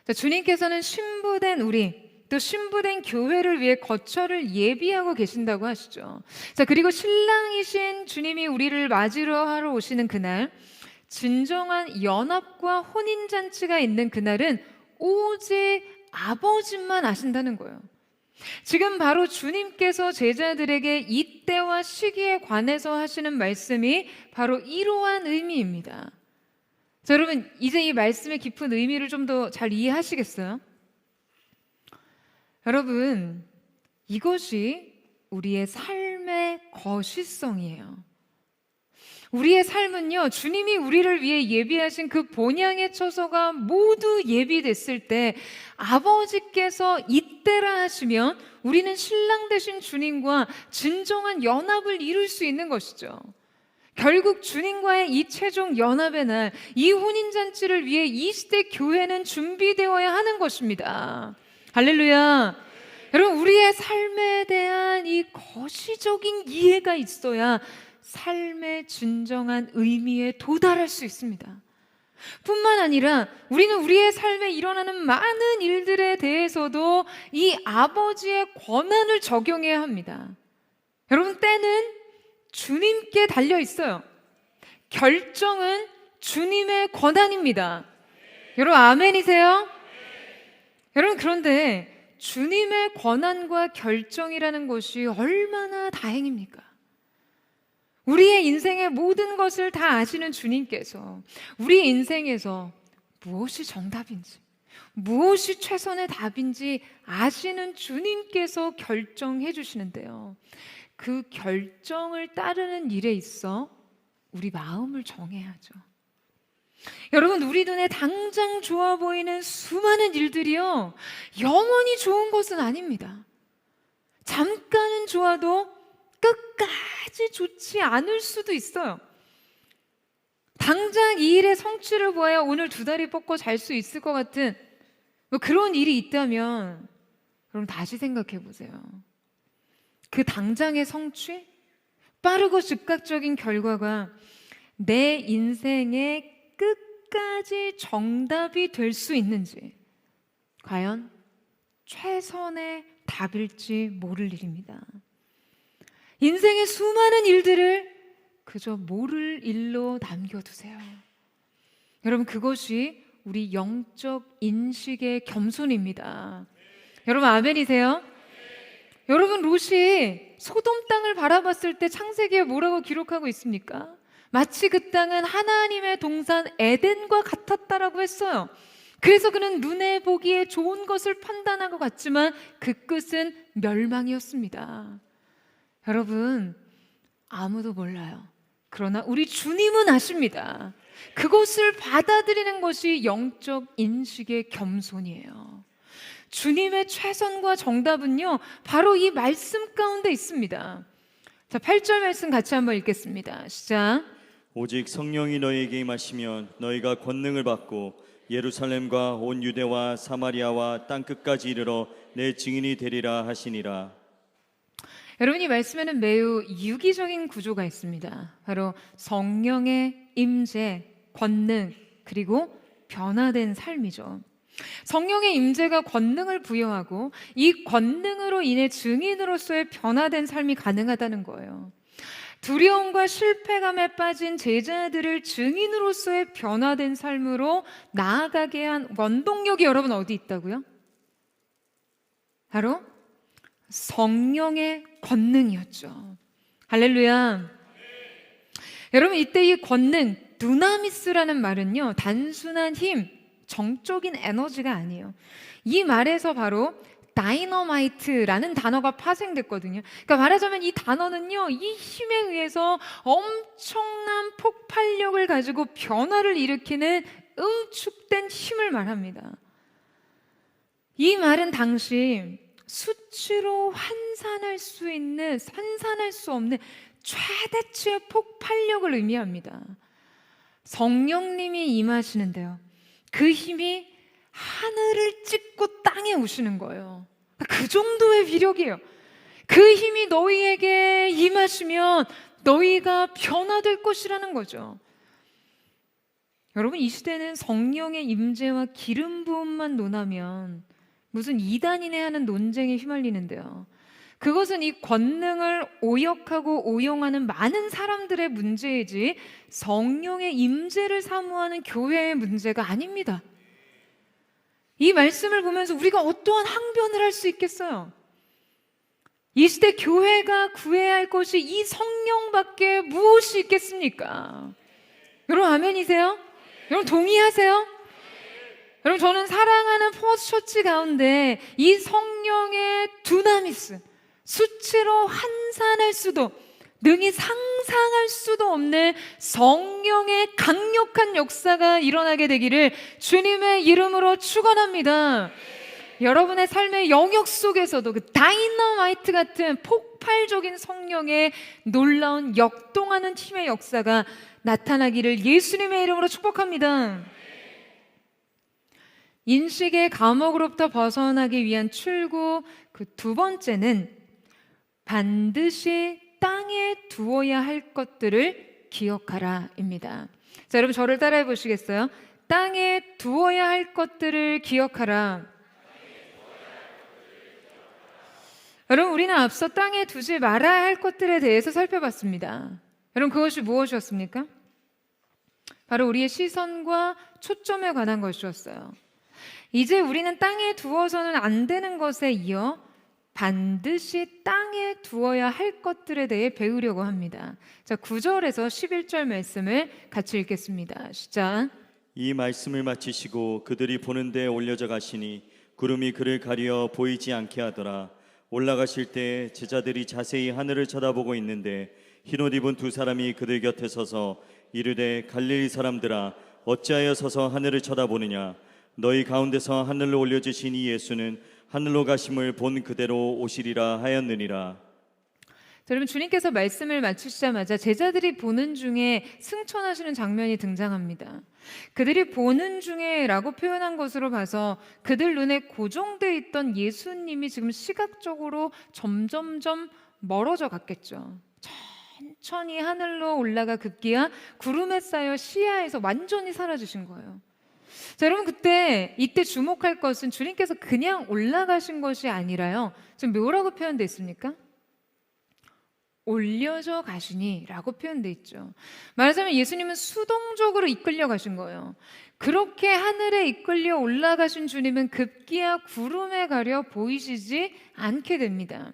자, 주님께서는 신부된 우리, 또 신부된 교회를 위해 거처를 예비하고 계신다고 하시죠. 자, 그리고 신랑이신 주님이 우리를 맞으러 하러 오시는 그날, 진정한 연합과 혼인잔치가 있는 그날은 오직 아버지만 아신다는 거예요. 지금 바로 주님께서 제자들에게 이때와 시기에 관해서 하시는 말씀이 바로 이러한 의미입니다. 자, 여러분, 이제 이 말씀의 깊은 의미를 좀 더 잘 이해하시겠어요? 여러분, 이것이 우리의 삶의 거시성이에요. 우리의 삶은요, 주님이 우리를 위해 예비하신 그 본향의 처소가 모두 예비됐을 때 아버지께서 이때라 하시면 우리는 신랑 되신 주님과 진정한 연합을 이룰 수 있는 것이죠. 결국 주님과의 이 최종 연합의 날, 이 혼인잔치를 위해 이 시대 교회는 준비되어야 하는 것입니다. 할렐루야. 여러분, 우리의 삶에 대한 이 거시적인 이해가 있어야 삶의 진정한 의미에 도달할 수 있습니다. 뿐만 아니라 우리는 우리의 삶에 일어나는 많은 일들에 대해서도 이 아버지의 권한을 적용해야 합니다. 여러분, 때는 주님께 달려 있어요. 결정은 주님의 권한입니다. 여러분, 아멘이세요? 여러분, 그런데 주님의 권한과 결정이라는 것이 얼마나 다행입니까? 우리의 인생의 모든 것을 다 아시는 주님께서 우리 인생에서 무엇이 정답인지, 무엇이 최선의 답인지 아시는 주님께서 결정해 주시는데요. 그 결정을 따르는 일에 있어 우리 마음을 정해야죠. 여러분, 우리 눈에 당장 좋아 보이는 수많은 일들이요, 영원히 좋은 것은 아닙니다. 잠깐은 좋아도 끝까지 좋지 않을 수도 있어요. 당장 이 일의 성취를 보아야 오늘 두 다리 뻗고 잘 수 있을 것 같은 뭐 그런 일이 있다면 그럼 다시 생각해 보세요. 그 당장의 성취, 빠르고 즉각적인 결과가 내 인생의 끝까지 정답이 될 수 있는지 과연 최선의 답일지 모를 일입니다. 인생의 수많은 일들을 그저 모를 일로 남겨두세요. 여러분, 그것이 우리 영적 인식의 겸손입니다. 여러분, 아멘이세요? 여러분, 롯이 소돔 땅을 바라봤을 때 창세기에 뭐라고 기록하고 있습니까? 마치 그 땅은 하나님의 동산 에덴과 같았다라고 했어요. 그래서 그는 눈에 보기에 좋은 것을 판단한 것 같지만 그 끝은 멸망이었습니다. 여러분, 아무도 몰라요. 그러나 우리 주님은 아십니다. 그것을 받아들이는 것이 영적 인식의 겸손이에요. 주님의 최선과 정답은요, 바로 이 말씀 가운데 있습니다. 자, 8절 말씀 같이 한번 읽겠습니다. 시작. 오직 성령이 너희에게 임하시면 너희가 권능을 받고 예루살렘과 온 유대와 사마리아와 땅끝까지 이르러 내 증인이 되리라 하시니라. 여러분, 이 말씀에는 매우 유기적인 구조가 있습니다. 바로 성령의 임재, 권능, 그리고 변화된 삶이죠. 성령의 임재가 권능을 부여하고 이 권능으로 인해 증인으로서의 변화된 삶이 가능하다는 거예요. 두려움과 실패감에 빠진 제자들을 증인으로서의 변화된 삶으로 나아가게 한 원동력이 여러분 어디 있다고요? 바로 성령의 권능이었죠. 할렐루야. 여러분, 이때 이 권능, 두나미스라는 말은요, 단순한 힘, 정적인 에너지가 아니에요. 이 말에서 바로 다이너마이트라는 단어가 파생됐거든요. 그러니까 말하자면 이 단어는요, 이 힘에 의해서 엄청난 폭발력을 가지고 변화를 일으키는 응축된 힘을 말합니다. 이 말은 당시 수치로 환산할 수 없는 최대치의 폭발력을 의미합니다. 성령님이 임하시는데요, 그 힘이 하늘을 찢고 땅에 오시는 거예요. 그 정도의 위력이에요. 그 힘이 너희에게 임하시면 너희가 변화될 것이라는 거죠. 여러분, 이 시대는 성령의 임재와 기름 부음만 논하면 무슨 이단이네 하는 논쟁에 휘말리는데요. 그것은 이 권능을 오역하고 오용하는 많은 사람들의 문제이지 성령의 임재를 사모하는 교회의 문제가 아닙니다. 이 말씀을 보면서 우리가 어떠한 항변을 할 수 있겠어요? 이 시대 교회가 구해야 할 것이 이 성령밖에 무엇이 있겠습니까? 여러분, 아멘이세요? 여러분, 동의하세요? 여러분, 저는 사랑하는 포스처치 가운데 이 성령의 두나미스, 수치로 환산할 수도, 능히 상상할 수도 없는 성령의 강력한 역사가 일어나게 되기를 주님의 이름으로 축원합니다. 여러분의 삶의 영역 속에서도 그 다이너마이트 같은 폭발적인 성령의 놀라운 역동하는 힘의 역사가 나타나기를 예수님의 이름으로 축복합니다. 인식의 감옥으로부터 벗어나기 위한 출구, 그 두 번째는 반드시 땅에 두어야 할 것들을 기억하라입니다. 자, 여러분, 저를 따라해 보시겠어요? 땅에 두어야 할 것들을 기억하라. 여러분, 우리는 앞서 땅에 두지 말아야 할 것들에 대해서 살펴봤습니다. 여러분, 그것이 무엇이었습니까? 바로 우리의 시선과 초점에 관한 것이었어요. 이제 우리는 땅에 두어서는 안 되는 것에 이어 반드시 땅에 두어야 할 것들에 대해 배우려고 합니다. 자, 9절에서 11절 말씀을 같이 읽겠습니다. 시작. 이 말씀을 마치시고 그들이 보는 데 올려져 가시니 구름이 그를 가리어 보이지 않게 하더라. 올라가실 때 제자들이 자세히 하늘을 쳐다보고 있는데 흰옷 입은 두 사람이 그들 곁에 서서 이르되 갈릴리 사람들아 어찌하여 서서 하늘을 쳐다보느냐. 너희 가운데서 하늘로 올려지신 이 예수는 하늘로 가심을 본 그대로 오시리라 하였느니라. 여러분, 주님께서 말씀을 마치시자마자 제자들이 보는 중에 승천하시는 장면이 등장합니다. 그들이 보는 중에 라고 표현한 것으로 봐서 그들 눈에 고정되어 있던 예수님이 지금 시각적으로 점점점 멀어져 갔겠죠. 천천히 하늘로 올라가 급기야 구름에 쌓여 시야에서 완전히 사라지신 거예요. 자, 여러분, 이때 주목할 것은 주님께서 그냥 올라가신 것이 아니라요, 지금 뭐라고 표현되어 있습니까? 올려져 가시니 라고 표현되어 있죠. 말하자면 예수님은 수동적으로 이끌려 가신 거예요. 그렇게 하늘에 이끌려 올라가신 주님은 급기야 구름에 가려 보이시지 않게 됩니다.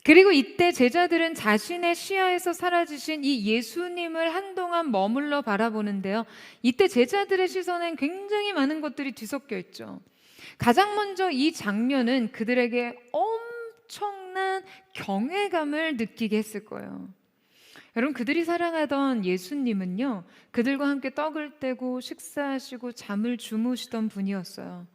그리고 이때 제자들은 자신의 시야에서 사라지신 이 예수님을 한동안 머물러 바라보는데요. 이때 제자들의 시선엔 굉장히 많은 것들이 뒤섞여 있죠. 가장 먼저 이 장면은 그들에게 엄청난 경외감을 느끼게 했을 거예요. 여러분, 그들이 사랑하던 예수님은요, 그들과 함께 떡을 떼고 식사하시고 잠을 주무시던 분이었어요.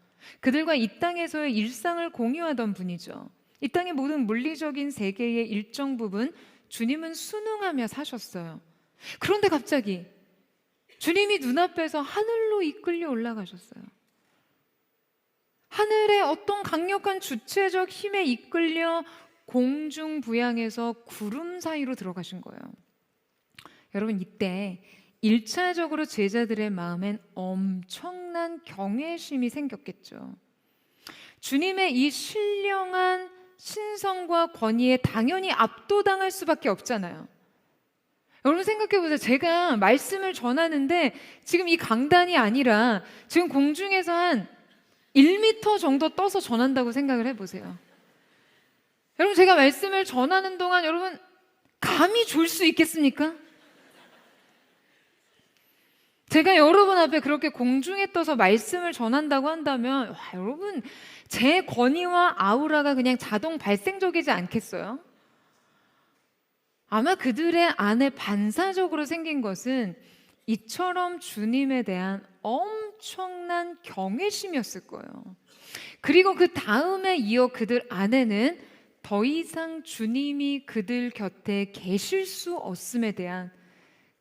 그들과 이 땅에서의 일상을 공유하던 분이죠. 이 땅의 모든 물리적인 세계의 일정 부분 주님은 순응하며 사셨어요. 그런데 갑자기 주님이 눈앞에서 하늘로 이끌려 올라가셨어요. 하늘의 어떤 강력한 주체적 힘에 이끌려 공중부양에서 구름 사이로 들어가신 거예요. 여러분, 이때 1차적으로 제자들의 마음엔 엄청난 경외심이 생겼겠죠. 주님의 이 신령한 신성과 권위에 당연히 압도당할 수밖에 없잖아요. 여러분 생각해 보세요. 제가 말씀을 전하는데 지금 이 강단이 아니라 지금 공중에서 한 1m 정도 떠서 전한다고 생각을 해보세요. 여러분, 제가 말씀을 전하는 동안 여러분 감이 졸 수 있겠습니까? 제가 여러분 앞에 그렇게 공중에 떠서 말씀을 전한다고 한다면 여러분, 제 권위와 아우라가 그냥 자동 발생적이지 않겠어요? 아마 그들의 안에 반사적으로 생긴 것은 이처럼 주님에 대한 엄청난 경외심이었을 거예요. 그리고 그 다음에 이어 그들 안에는 더 이상 주님이 그들 곁에 계실 수 없음에 대한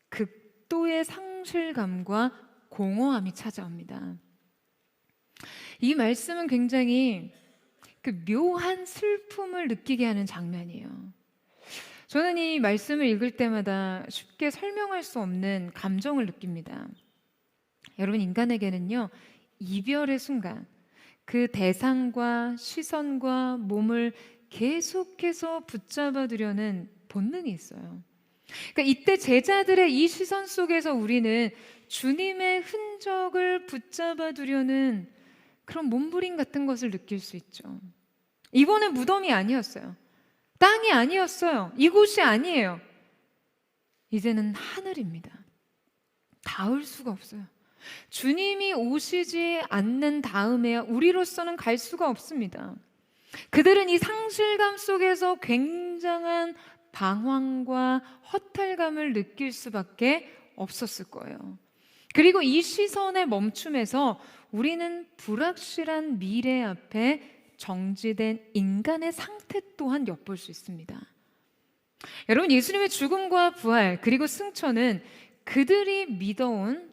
극도의 상실감과 공허함이 찾아옵니다. 이 말씀은 굉장히 그 묘한 슬픔을 느끼게 하는 장면이에요. 저는 이 말씀을 읽을 때마다 쉽게 설명할 수 없는 감정을 느낍니다. 여러분, 인간에게는요, 이별의 순간 그 대상과 시선과 몸을 계속해서 붙잡아두려는 본능이 있어요. 그러니까 이때 제자들의 이 시선 속에서 우리는 주님의 흔적을 붙잡아두려는 그런 몸부림 같은 것을 느낄 수 있죠. 이번엔 무덤이 아니었어요. 땅이 아니었어요. 이곳이 아니에요. 이제는 하늘입니다. 닿을 수가 없어요. 주님이 오시지 않는 다음에야 우리로서는 갈 수가 없습니다. 그들은 이 상실감 속에서 굉장한 방황과 허탈감을 느낄 수밖에 없었을 거예요. 그리고 이 시선의 멈춤에서 우리는 불확실한 미래 앞에 정지된 인간의 상태 또한 엿볼 수 있습니다. 여러분, 예수님의 죽음과 부활 그리고 승천은 그들이 믿어온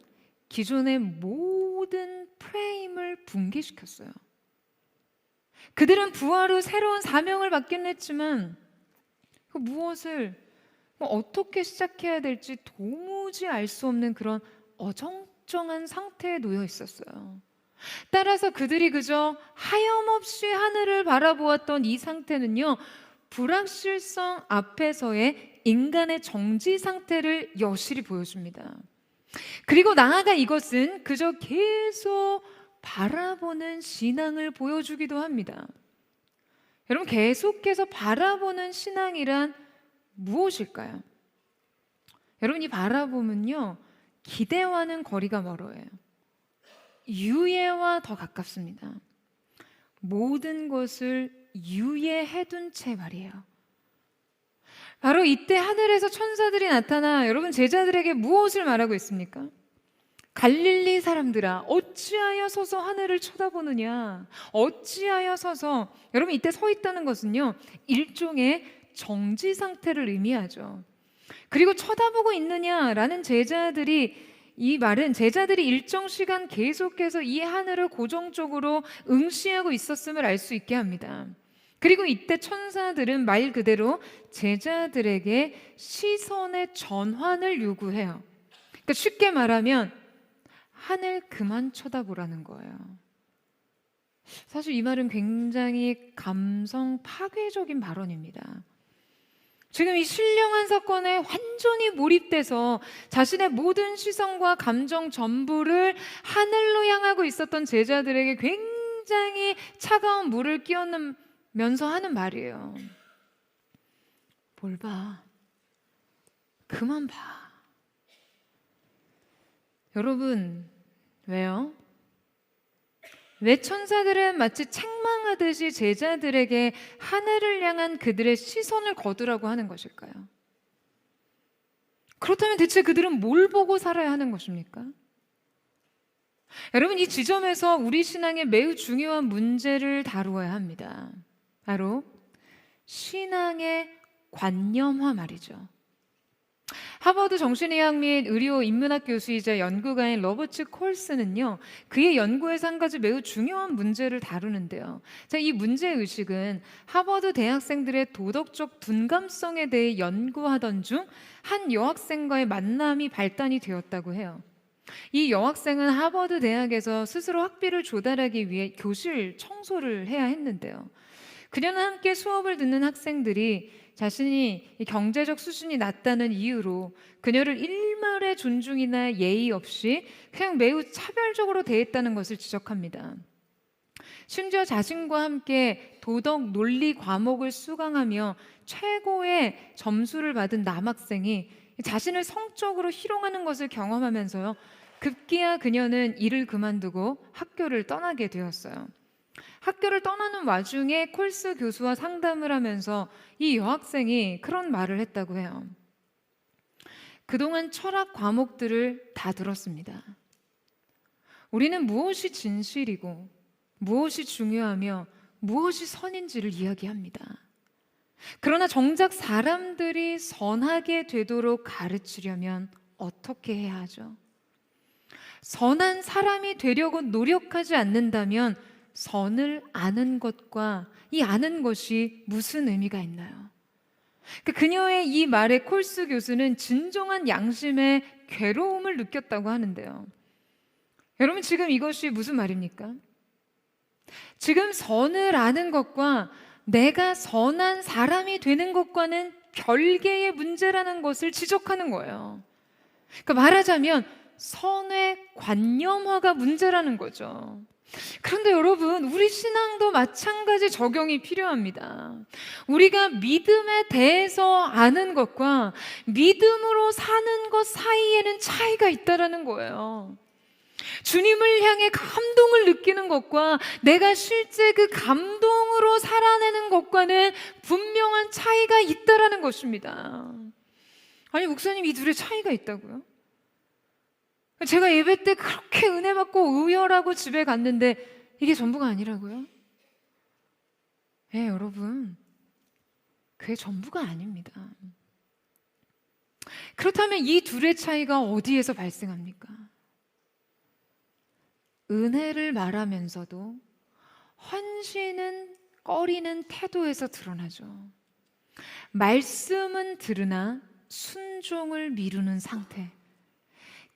기존의 모든 프레임을 붕괴시켰어요. 그들은 부활 후 새로운 사명을 받긴 했지만 무엇을 어떻게 시작해야 될지 도무지 알 수 없는 그런 어정쩡한 상태에 놓여 있었어요. 따라서 그들이 그저 하염없이 하늘을 바라보았던 이 상태는요, 불확실성 앞에서의 인간의 정지 상태를 여실히 보여줍니다. 그리고 나아가 이것은 그저 계속 바라보는 신앙을 보여주기도 합니다. 여러분, 계속해서 바라보는 신앙이란 무엇일까요? 여러분, 이 바라보면요, 기대와는 거리가 멀어요. 유예와 더 가깝습니다. 모든 것을 유예해둔 채 말이에요. 바로 이때 하늘에서 천사들이 나타나 여러분 제자들에게 무엇을 말하고 있습니까? 갈릴리 사람들아, 어찌하여 서서 하늘을 쳐다보느냐? 어찌하여 서서, 여러분 이때 서 있다는 것은요, 일종의 정지 상태를 의미하죠. 그리고 쳐다보고 있느냐라는 이 말은 제자들이 일정 시간 계속해서 이 하늘을 고정적으로 응시하고 있었음을 알 수 있게 합니다. 그리고 이때 천사들은 말 그대로 제자들에게 시선의 전환을 요구해요. 그러니까 쉽게 말하면 하늘 그만 쳐다보라는 거예요. 사실 이 말은 굉장히 감성 파괴적인 발언입니다. 지금 이 신령한 사건에 완전히 몰입돼서 자신의 모든 시선과 감정 전부를 하늘로 향하고 있었던 제자들에게 굉장히 차가운 물을 끼얹으면서 하는 말이에요. 뭘 봐? 그만 봐. 여러분, 왜요? 왜 천사들은 마치 책망하듯이 제자들에게 하늘을 향한 그들의 시선을 거두라고 하는 것일까요? 그렇다면 대체 그들은 뭘 보고 살아야 하는 것입니까? 여러분, 이 지점에서 우리 신앙에 매우 중요한 문제를 다루어야 합니다. 바로 신앙의 관념화 말이죠. 하버드 정신의학 및 의료 인문학 교수이자 연구가인 러버츠 콜스는요, 그의 연구에서 한 가지 매우 중요한 문제를 다루는데요. 자, 이 문제의식은 하버드 대학생들의 도덕적 둔감성에 대해 연구하던 중 한 여학생과의 만남이 발단이 되었다고 해요. 이 여학생은 하버드 대학에서 스스로 학비를 조달하기 위해 교실 청소를 해야 했는데요. 그녀는 함께 수업을 듣는 학생들이 자신이 경제적 수준이 낮다는 이유로 그녀를 일말의 존중이나 예의 없이 그냥 매우 차별적으로 대했다는 것을 지적합니다. 심지어 자신과 함께 도덕 논리 과목을 수강하며 최고의 점수를 받은 남학생이 자신을 성적으로 희롱하는 것을 경험하면서요, 급기야 그녀는 일을 그만두고 학교를 떠나게 되었어요. 학교를 떠나는 와중에 콜스 교수와 상담을 하면서 이 여학생이 그런 말을 했다고 해요. 그동안 철학 과목들을 다 들었습니다. 우리는 무엇이 진실이고 무엇이 중요하며 무엇이 선인지를 이야기합니다. 그러나 정작 사람들이 선하게 되도록 가르치려면 어떻게 해야 하죠? 선한 사람이 되려고 노력하지 않는다면 선을 아는 것과 이 아는 것이 무슨 의미가 있나요? 그녀의 이 말에 콜스 교수는 진정한 양심의 괴로움을 느꼈다고 하는데요. 여러분, 지금 이것이 무슨 말입니까? 지금 선을 아는 것과 내가 선한 사람이 되는 것과는 별개의 문제라는 것을 지적하는 거예요. 그러니까 말하자면 선의 관념화가 문제라는 거죠. 그런데 여러분, 우리 신앙도 마찬가지 적용이 필요합니다. 우리가 믿음에 대해서 아는 것과 믿음으로 사는 것 사이에는 차이가 있다라는 거예요. 주님을 향해 감동을 느끼는 것과 내가 실제 그 감동으로 살아내는 것과는 분명한 차이가 있다라는 것입니다. 아니, 목사님, 이 둘의 차이가 있다고요? 제가 예배 때 그렇게 은혜 받고 의열하고 집에 갔는데 이게 전부가 아니라고요? 네, 여러분, 그게 전부가 아닙니다. 그렇다면 이 둘의 차이가 어디에서 발생합니까? 은혜를 말하면서도 헌신은 꺼리는 태도에서 드러나죠. 말씀은 들으나 순종을 미루는 상태.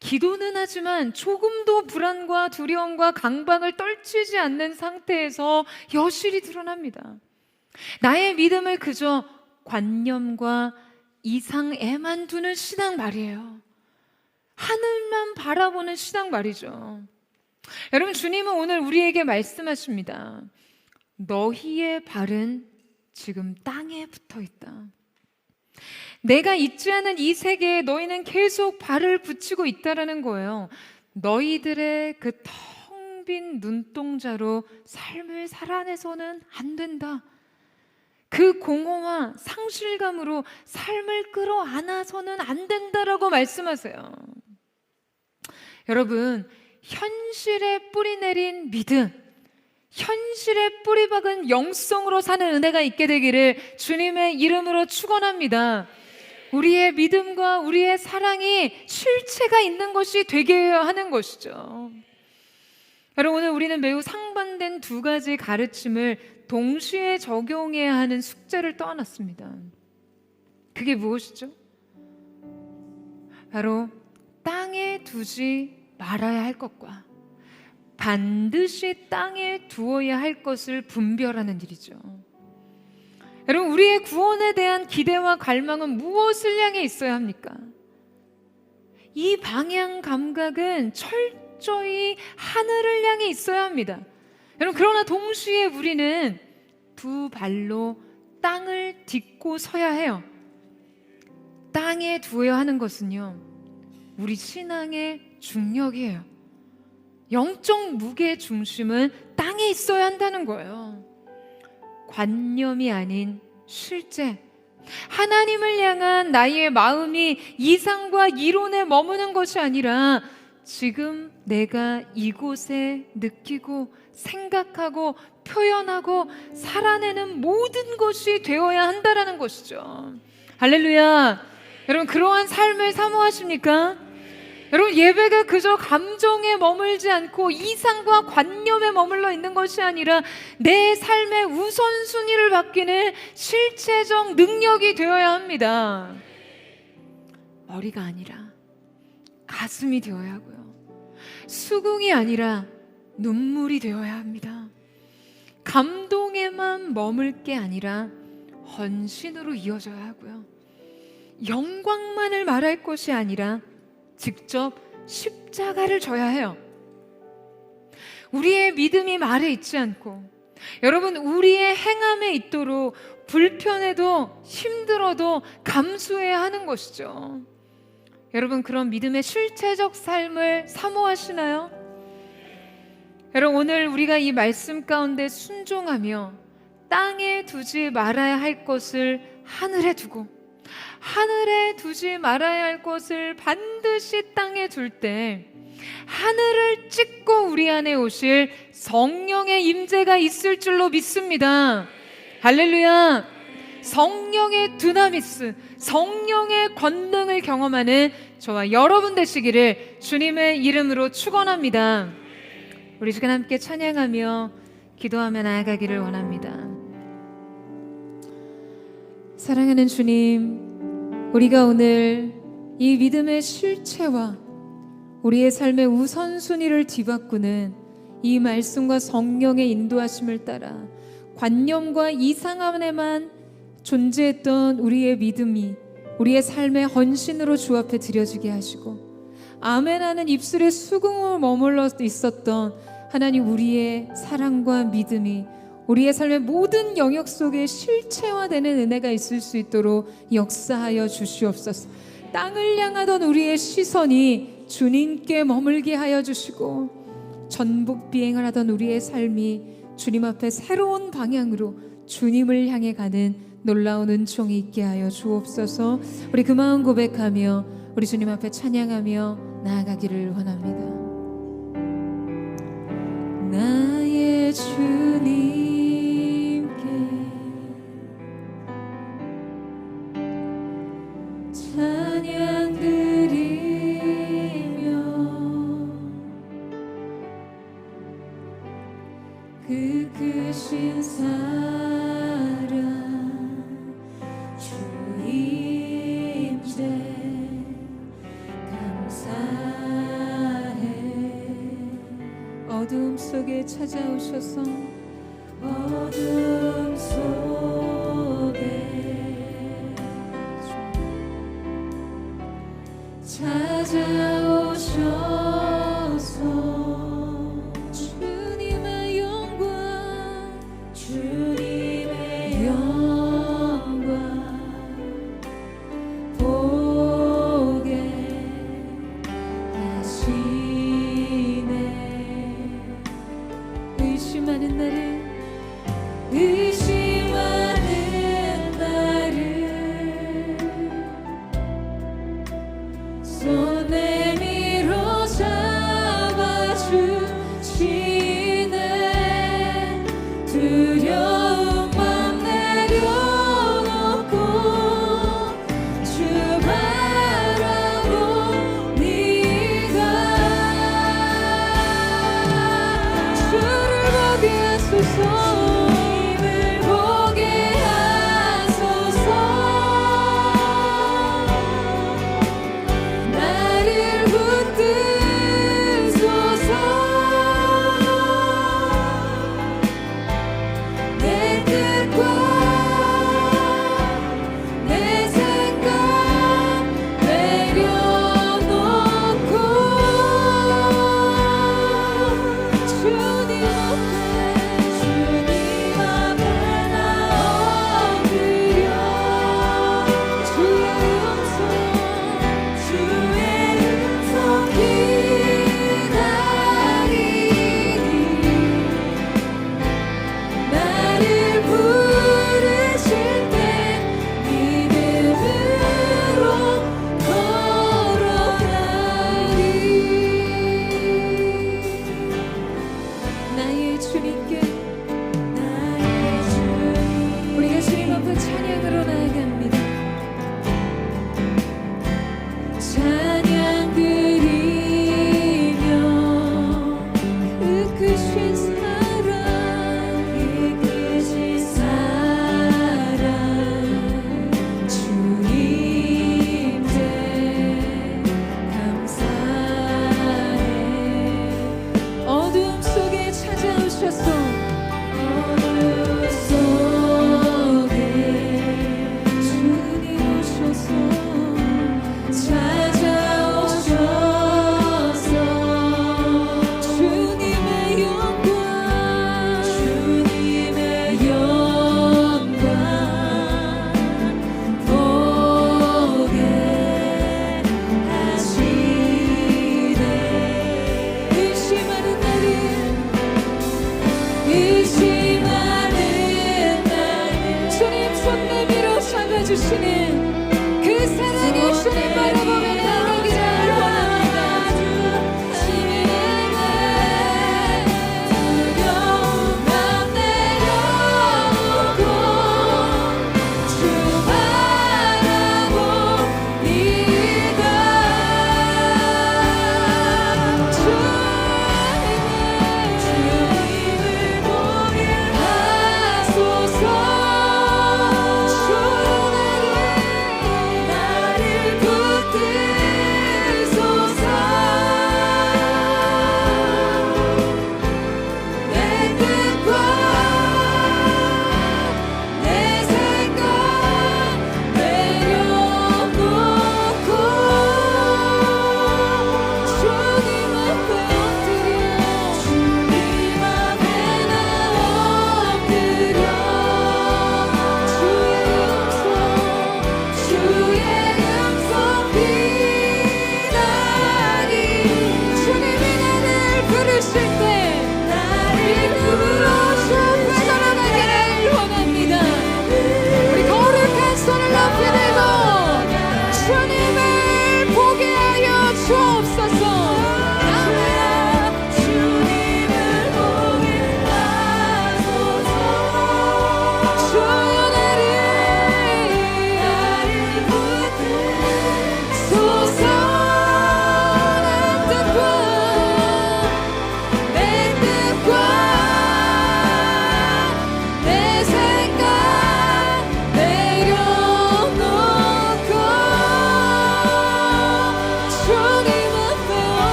기도는 하지만 조금도 불안과 두려움과 강박을 떨치지 않는 상태에서 여실히 드러납니다. 나의 믿음을 그저 관념과 이상에만 두는 신앙 말이에요. 하늘만 바라보는 신앙 말이죠. 여러분, 주님은 오늘 우리에게 말씀하십니다. 너희의 발은 지금 땅에 붙어 있다. 내가 있지 않은 이 세계에 너희는 계속 발을 붙이고 있다라는 거예요. 너희들의 그 텅 빈 눈동자로 삶을 살아내서는 안 된다. 그 공허와 상실감으로 삶을 끌어안아서는 안 된다라고 말씀하세요. 여러분, 현실에 뿌리 내린 믿음, 현실에 뿌리 박은 영성으로 사는 은혜가 있게 되기를 주님의 이름으로 축원합니다. 우리의 믿음과 우리의 사랑이 실체가 있는 것이 되게 하는 것이죠. 여러분, 오늘 우리는 매우 상반된 두 가지 가르침을 동시에 적용해야 하는 숙제를 떠안았습니다. 그게 무엇이죠? 바로 땅에 두지 말아야 할 것과 반드시 땅에 두어야 할 것을 분별하는 일이죠. 여러분, 우리의 구원에 대한 기대와 갈망은 무엇을 향해 있어야 합니까? 이 방향 감각은 철저히 하늘을 향해 있어야 합니다. 여러분, 그러나 동시에 우리는 두 발로 땅을 딛고 서야 해요. 땅에 두어야 하는 것은요, 우리 신앙의 중력이에요. 영적 무게의 중심은 땅에 있어야 한다는 거예요. 관념이 아닌 실제, 하나님을 향한 나의 마음이 이상과 이론에 머무는 것이 아니라 지금 내가 이곳에 느끼고 생각하고 표현하고 살아내는 모든 것이 되어야 한다라는 것이죠. 할렐루야. 여러분, 그러한 삶을 사모하십니까? 여러분, 예배가 그저 감정에 머물지 않고 이상과 관념에 머물러 있는 것이 아니라 내 삶의 우선순위를 바뀌는 실체적 능력이 되어야 합니다. 머리가 아니라 가슴이 되어야 하고요, 수긍이 아니라 눈물이 되어야 합니다. 감동에만 머물 게 아니라 헌신으로 이어져야 하고요, 영광만을 말할 것이 아니라 직접 십자가를 져야 해요. 우리의 믿음이 말에 있지 않고, 여러분, 우리의 행함에 있도록 불편해도 힘들어도 감수해야 하는 것이죠. 여러분, 그런 믿음의 실체적 삶을 사모하시나요? 여러분, 오늘 우리가 이 말씀 가운데 순종하며 땅에 두지 말아야 할 것을 하늘에 두고 하늘에 두지 말아야 할 것을 반드시 땅에 둘 때 하늘을 찍고 우리 안에 오실 성령의 임재가 있을 줄로 믿습니다. 할렐루야. 성령의 두나미스, 성령의 권능을 경험하는 저와 여러분 되시기를 주님의 이름으로 축원합니다. 우리 시간 함께 찬양하며 기도하며 나아가기를 원합니다. 사랑하는 주님, 우리가 오늘 이 믿음의 실체와 우리의 삶의 우선순위를 뒤바꾸는 이 말씀과 성령의 인도하심을 따라 관념과 이상 안에만 존재했던 우리의 믿음이 우리의 삶의 헌신으로 주 앞에 드려지게 하시고, 아멘하는 입술에 수긍으로 머물러 있었던 하나님, 우리의 사랑과 믿음이 우리의 삶의 모든 영역 속에 실체화되는 은혜가 있을 수 있도록 역사하여 주시옵소서. 땅을 향하던 우리의 시선이 주님께 머물게 하여 주시고, 전복 비행을 하던 우리의 삶이 주님 앞에 새로운 방향으로 주님을 향해 가는 놀라운 은총이 있게 하여 주옵소서. 우리 그 마음 고백하며 우리 주님 앞에 찬양하며 나아가기를 원합니다. 나의 주님께 찬양 드리며 그 크신 사랑 주 임재 감사해. 어둠 속에 찾아오셔서 어둠 속에 찾아오셔서 주님의 영광, 주님의 영광 보게 하시네. 의심하는 나를 손 내밀어 잡아주시네. 두려운 맘 내려놓고 주 바라봅니다. 주를 보게 하소서. 나를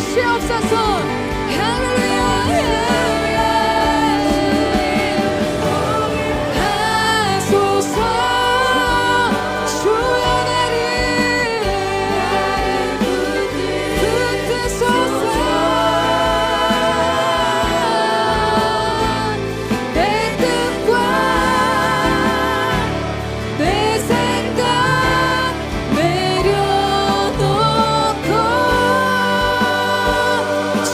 주시옵소서. 할렐루야. 하소서. 주여 나를 붙드소서. 내 뜻과 내 생각 내려놓고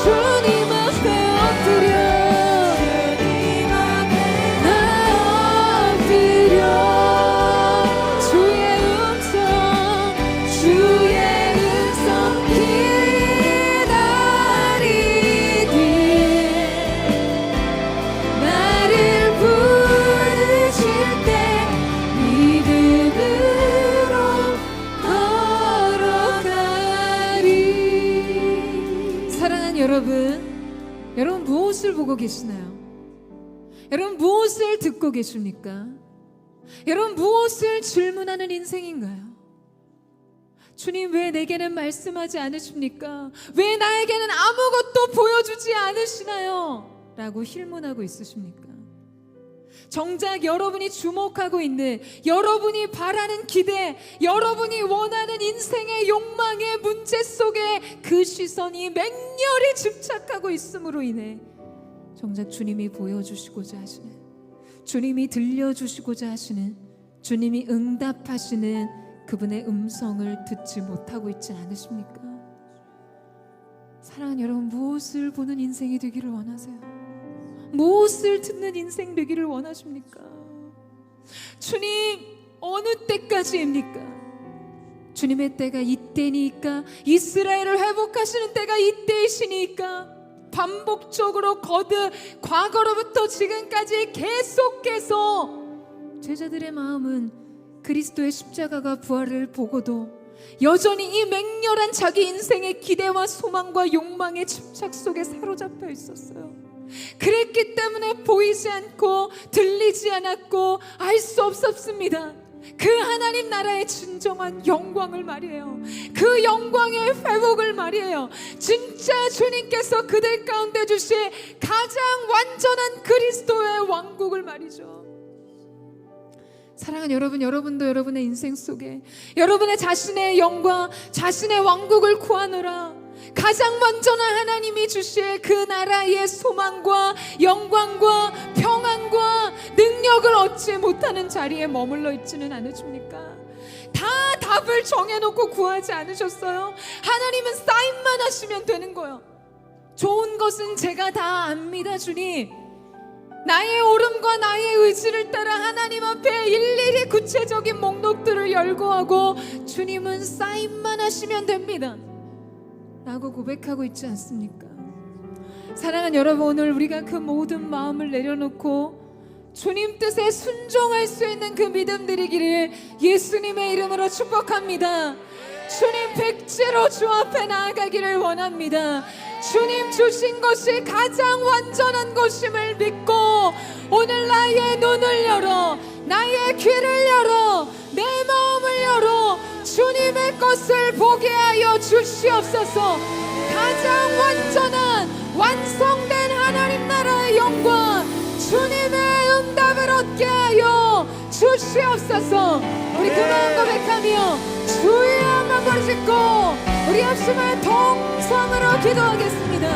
주님 앞에 엎드려 주의 음성 기다리니 나를 부르실 때 믿음으로 걸어가리. 사랑하는 여러분 무엇을 보고 계시나요? 여러분 무엇을 듣고 계십니까? 여러분 무엇을 질문하는 인생인가요? 주님 왜 내게는 말씀하지 않으십니까? 왜 나에게는 아무것도 보여주지 않으시나요? 라고 힐문하고 있으십니까? 정작 여러분이 주목하고 있는, 여러분이 바라는 기대, 여러분이 원하는 인생의 욕망의 문제 속에 그 시선이 맹렬히 집착하고 있음으로 인해 정작 주님이 보여주시고자 하시는, 주님이 들려주시고자 하시는, 주님이 응답하시는 그분의 음성을 듣지 못하고 있지 않으십니까? 사랑하는 여러분, 무엇을 보는 인생이 되기를 원하세요? 무엇을 듣는 인생 되기를 원하십니까? 주님 어느 때까지입니까? 주님의 때가 이때니까, 이스라엘을 회복하시는 때가 이때이시니까 반복적으로 거듭 과거로부터 지금까지 계속해서 제자들의 마음은 그리스도의 십자가가 부활을 보고도 여전히 이 맹렬한 자기 인생의 기대와 소망과 욕망의 집착 속에 사로잡혀 있었어요. 그랬기 때문에 보이지 않고 들리지 않았고 알 수 없었습니다. 그 하나님 나라의 진정한 영광을 말이에요. 그 영광의 회복을 말이에요. 진짜 주님께서 그들 가운데 주실 가장 완전한 그리스도의 왕국을 말이죠. 사랑하는 여러분, 여러분도 여러분의 인생 속에 여러분의 자신의 영광, 자신의 왕국을 구하노라. 가장 완전한 하나님이 주실 그 나라의 소망과 영광과 평안과 능력을 얻지 못하는 자리에 머물러 있지는 않으십니까? 다 답을 정해놓고 구하지 않으셨어요? 하나님은 사인만 하시면 되는 거예요. 좋은 것은 제가 다 압니다, 주님. 나의 오름과 나의 의지를 따라 하나님 앞에 일일이 구체적인 목록들을 열거하고 주님은 사인만 하시면 됩니다 라고 고백하고 있지 않습니까? 사랑하는 여러분, 오늘 우리가 그 모든 마음을 내려놓고 주님 뜻에 순종할 수 있는 그 믿음 드리기를 예수님의 이름으로 축복합니다. 주님 백지로 주 앞에 나아가기를 원합니다. 주님 주신 것이 가장 완전한 것임을 믿고 오늘 나의 눈을 열어, 나의 귀를 열어, 내 마음을 열어 주님의 것을 보게 하여 주시옵소서. 가장 완전한 완성된 하나님 나라의 영광, 주님의 응답을 얻게 하여 주시옵소서. 우리 그 마음 고백하며 주의 한번 부르짖고 우리 합심을 동성으로 기도하겠습니다.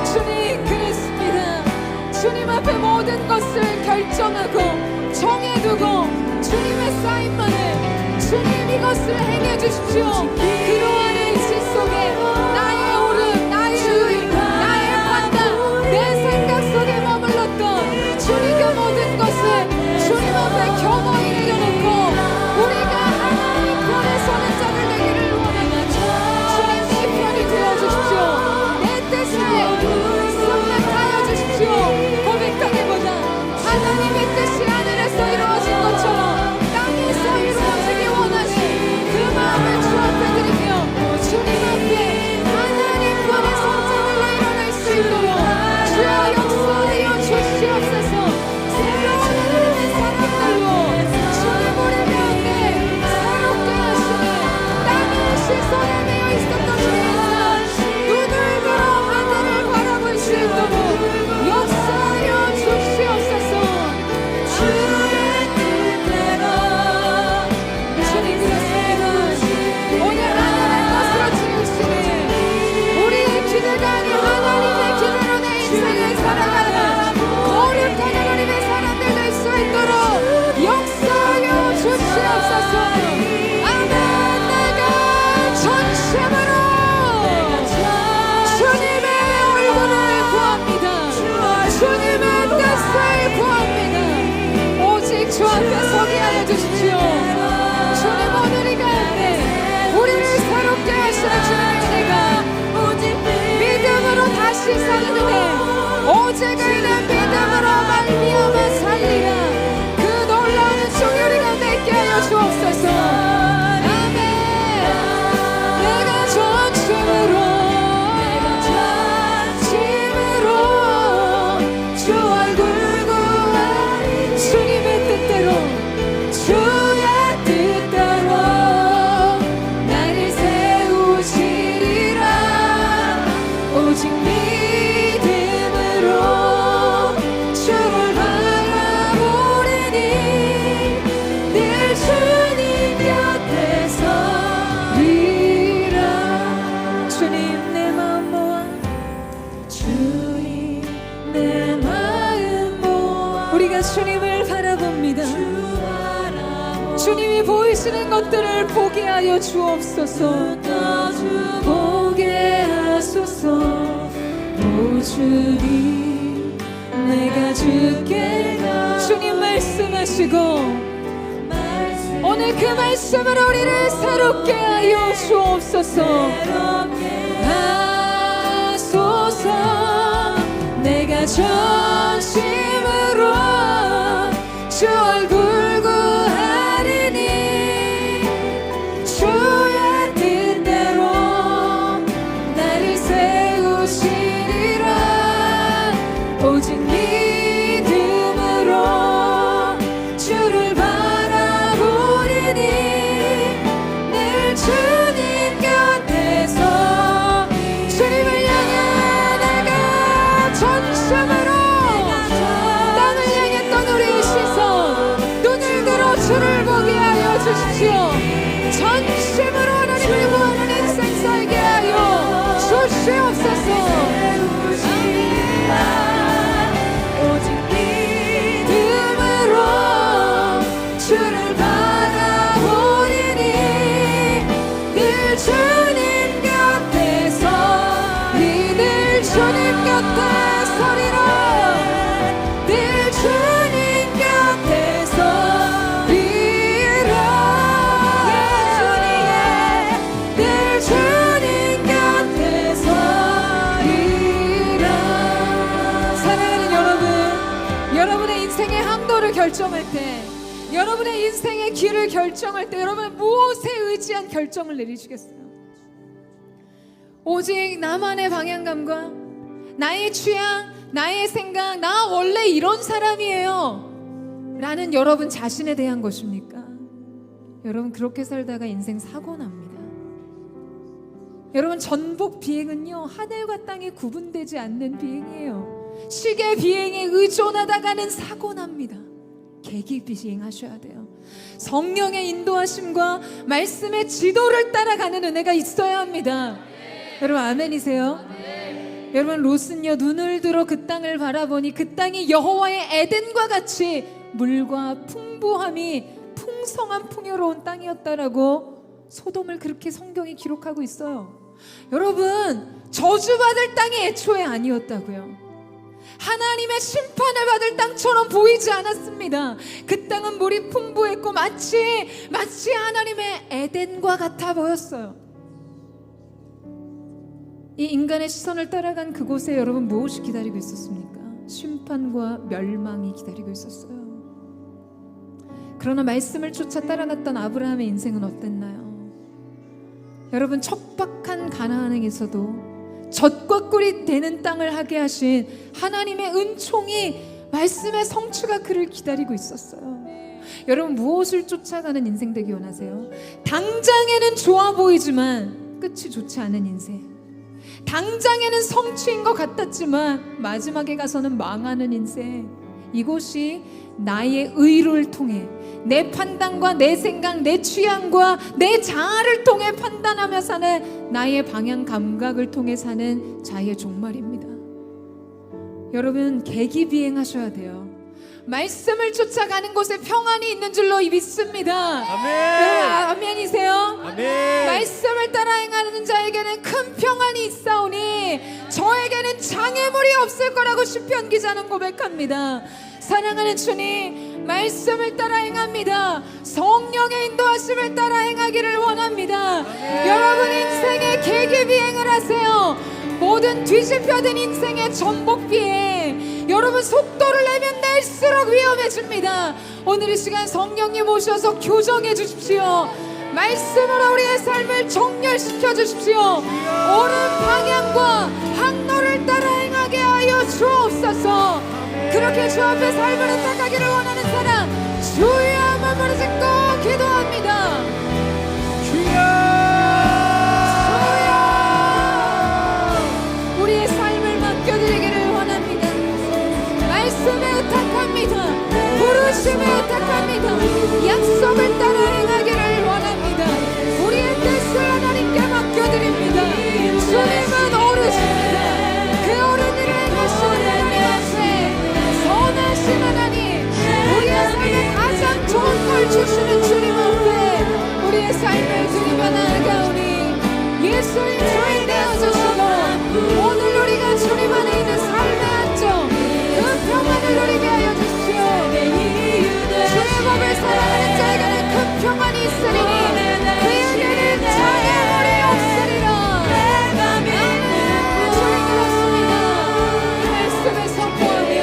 주님 그랬습니다. 주님 앞에 모든 것을 결정하고 정해두고 주님의 사인만을, 주님 이것을 행해 주십시오. 그러한 의지 속에 나의 오름, 나의 의, 나의 판단, 내 생각 속에 머물렀던 주님 그 모든 것을 주님 앞에 겸허히 내려놓고 우리가 하나님 편에 서는 자들 되기를 원합니다. 주님 내 편이 되어주십시오. 내 뜻에 승낙하여 주십시오. 고백하기보다 하나님의 뜻이 하늘에서 이루어진 것처럼 땅에서 이루어지기 원하니 그 마음을 주 앞에 드립니다. 되시는 것들을 보게 하여 주옵소서. 보게 하소서. 오 주님, 내가 주께 주님 말씀하시고 오늘 그 말씀으로 우리를 새롭게 하여 주옵소서. 하소서. 내가 전심으로 주 얼굴 구하리니 주의 뜻대로 나를 세우시리라. 오직 믿음으로 주를 바라보리니 늘 주님 곁에서 주님을 향해 내가 전심으로 땅을 향했던 우리의 시선 눈을 들어 주를 보게 하여 주십시오. 전심으로 하나님을 구하는 인생 살게 하여 주시옵소서. 오직 믿음으로 주를 바라보리니 늘 주님 곁에서 늘 주님 곁에 서리라. 늘 주님 곁에서 이라. 늘 주님 곁에서 이라. 사랑하는 여러분, 여러분의 인생의 항도를 결정할 때, 여러분의 인생의 길을 결정할 때 여러분은 무엇에 의지한 결정을 내리시겠어요? 오직 나만의 방향감과 나의 취향, 나의 생각, 나 원래 이런 사람이에요 라는 여러분 자신에 대한 것입니까? 여러분 그렇게 살다가 인생 사고 납니다. 여러분 전복 비행은요 하늘과 땅이 구분되지 않는 비행이에요. 시계 비행에 의존하다가는 사고 납니다. 계기 비행하셔야 돼요. 성령의 인도하심과 말씀의 지도를 따라가는 은혜가 있어야 합니다. 여러분 아멘이세요? 여러분 롯은요 눈을 들어 그 땅을 바라보니 그 땅이 여호와의 에덴과 같이 물과 풍부함이 풍성한 풍요로운 땅이었다라고 소돔을 그렇게 성경이 기록하고 있어요. 여러분 저주받을 땅이 애초에 아니었다고요. 하나님의 심판을 받을 땅처럼 보이지 않았습니다. 그 땅은 물이 풍부했고 마치 하나님의 에덴과 같아 보였어요. 이 인간의 시선을 따라간 그곳에 여러분 무엇이 기다리고 있었습니까? 심판과 멸망이 기다리고 있었어요. 그러나 말씀을 쫓아 따라갔던 아브라함의 인생은 어땠나요? 여러분 척박한 가나안에서도 젖과 꿀이 되는 땅을 하게 하신 하나님의 은총이 말씀의 성취가 그를 기다리고 있었어요. 여러분 무엇을 쫓아가는 인생 되기 원하세요? 당장에는 좋아 보이지만 끝이 좋지 않은 인생. 당장에는 성취인 것 같았지만 마지막에 가서는 망하는 인생. 이곳이 나의 의로를 통해 내 판단과 내 생각, 내 취향과 내 자아를 통해 판단하며 사는 나의 방향 감각을 통해 사는 자의 종말입니다. 여러분 계기비행하셔야 돼요. 말씀을 쫓아가는 곳에 평안이 있는 줄로 믿습니다. 아멘. 아멘이세요? 아멘. 말씀을 따라 행하는 자에게는 큰 평안이 있사오니 저에게는 장애물이 없을 거라고 시편 기자는 고백합니다. 사랑하는 주님, 말씀을 따라 행합니다. 성령의 인도하심을 따라 행하기를 원합니다. 여러분 인생의 계기비행을 하세요. 모든 뒤집혀진 인생의 전복비행, 여러분 속도를 내면 낼수록 위험해집니다. 오늘 이 시간 성령님 오셔서 교정해 주십시오. 말씀으로 우리의 삶을 정렬시켜 주십시오. 옳은 방향과 항로를 따라 행하게 하여 주옵소서. 그렇게 주 앞에 삶을 흩어가기를 원하는 사람 주의 한번 부르짖고 기도합니다. 주여, 주여, 우리의 삶을 맡겨드리기를 원합니다. 말씀에 의탁합니다. 부르심에 의탁합니다. 약속을 따라 행하기를 원합니다. 우리의 뜻을 하나님께 맡겨드립니다. 주님은 오르십니다. 그 오른 일을 행하시는 내 앞에 선하신 하나님, 우리의 삶에 가장 좋은 걸 주시는 주님 앞에 우리의 삶을 드리며 나아가오니 예수님 주인 되어주시고 오늘 우리가 주님 안에 있는 삶의 안정 그 평안을 누리게 하여 주십시오. 주의 법을 사랑하는 자에게는 큰 평안이 있으리니 그에게는 장애물이 없으리라. 말씀을 선포하며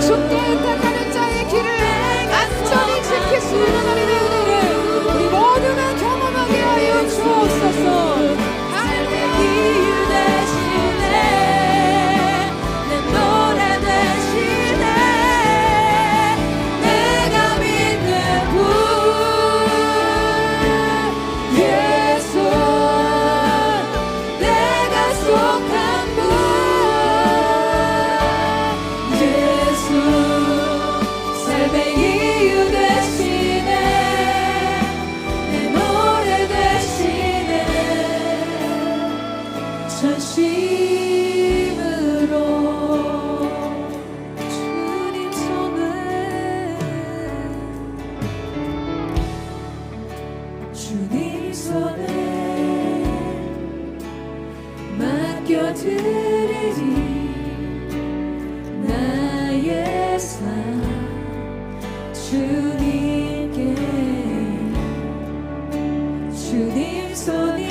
주께 의탁하는 자의 길을 안전히 지키시는 하나님의 은혜를 우리 모두가 경험하게 하여 주옵소서. 이유 되시네 내 노래 되시네 내가 믿는 분 예수 내가 속한 분 예수 삶의 이유 되시네 내 노래 되시네 전심으로 주님 손에 주님 손에 맡겨드리리 나의 삶 주님께 주님 손이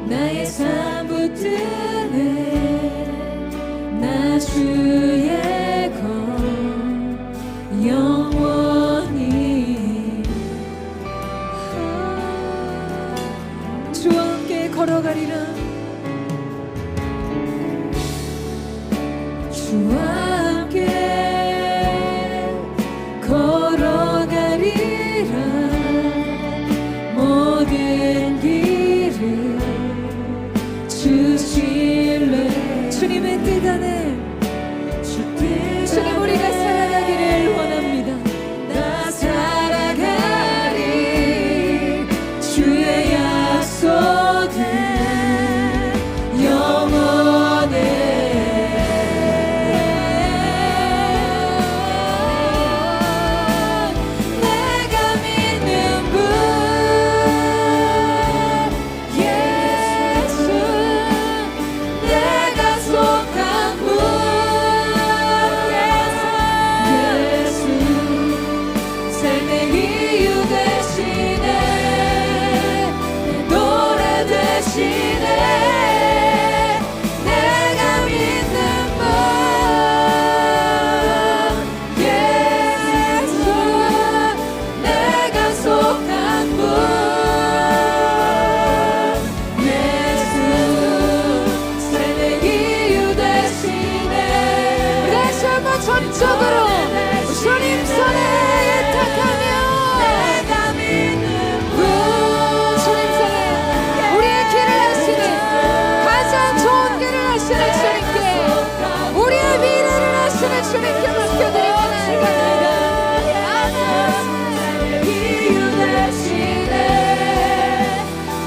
나의 삶 붙드네 나 주의 것 영원히 주와 함께 걸어가리라 주와 함께 걸어가리라 모든 길을 주실래 주님의 뜻 안에 주님 우리가 살아가기를 원합니다. 나 살아가리 주의 약속은 영원해 내가 믿는 분 예수 내가 속한 분 예수 삶의 이유 되시네 내 노래 되시네 내가 믿는 분 예수 내가 속한 분 예수 삶의 이유 되시네 다시 한번 전적으로 주님 손에 의탁하며 내가 믿는 분 주님 손에 우리의 길을 하시는 가장 좋은 길을 하시는 주님께 우리의 미래를 하시는 주님께 맡겨드리고 나아갑니다. 이유 되시네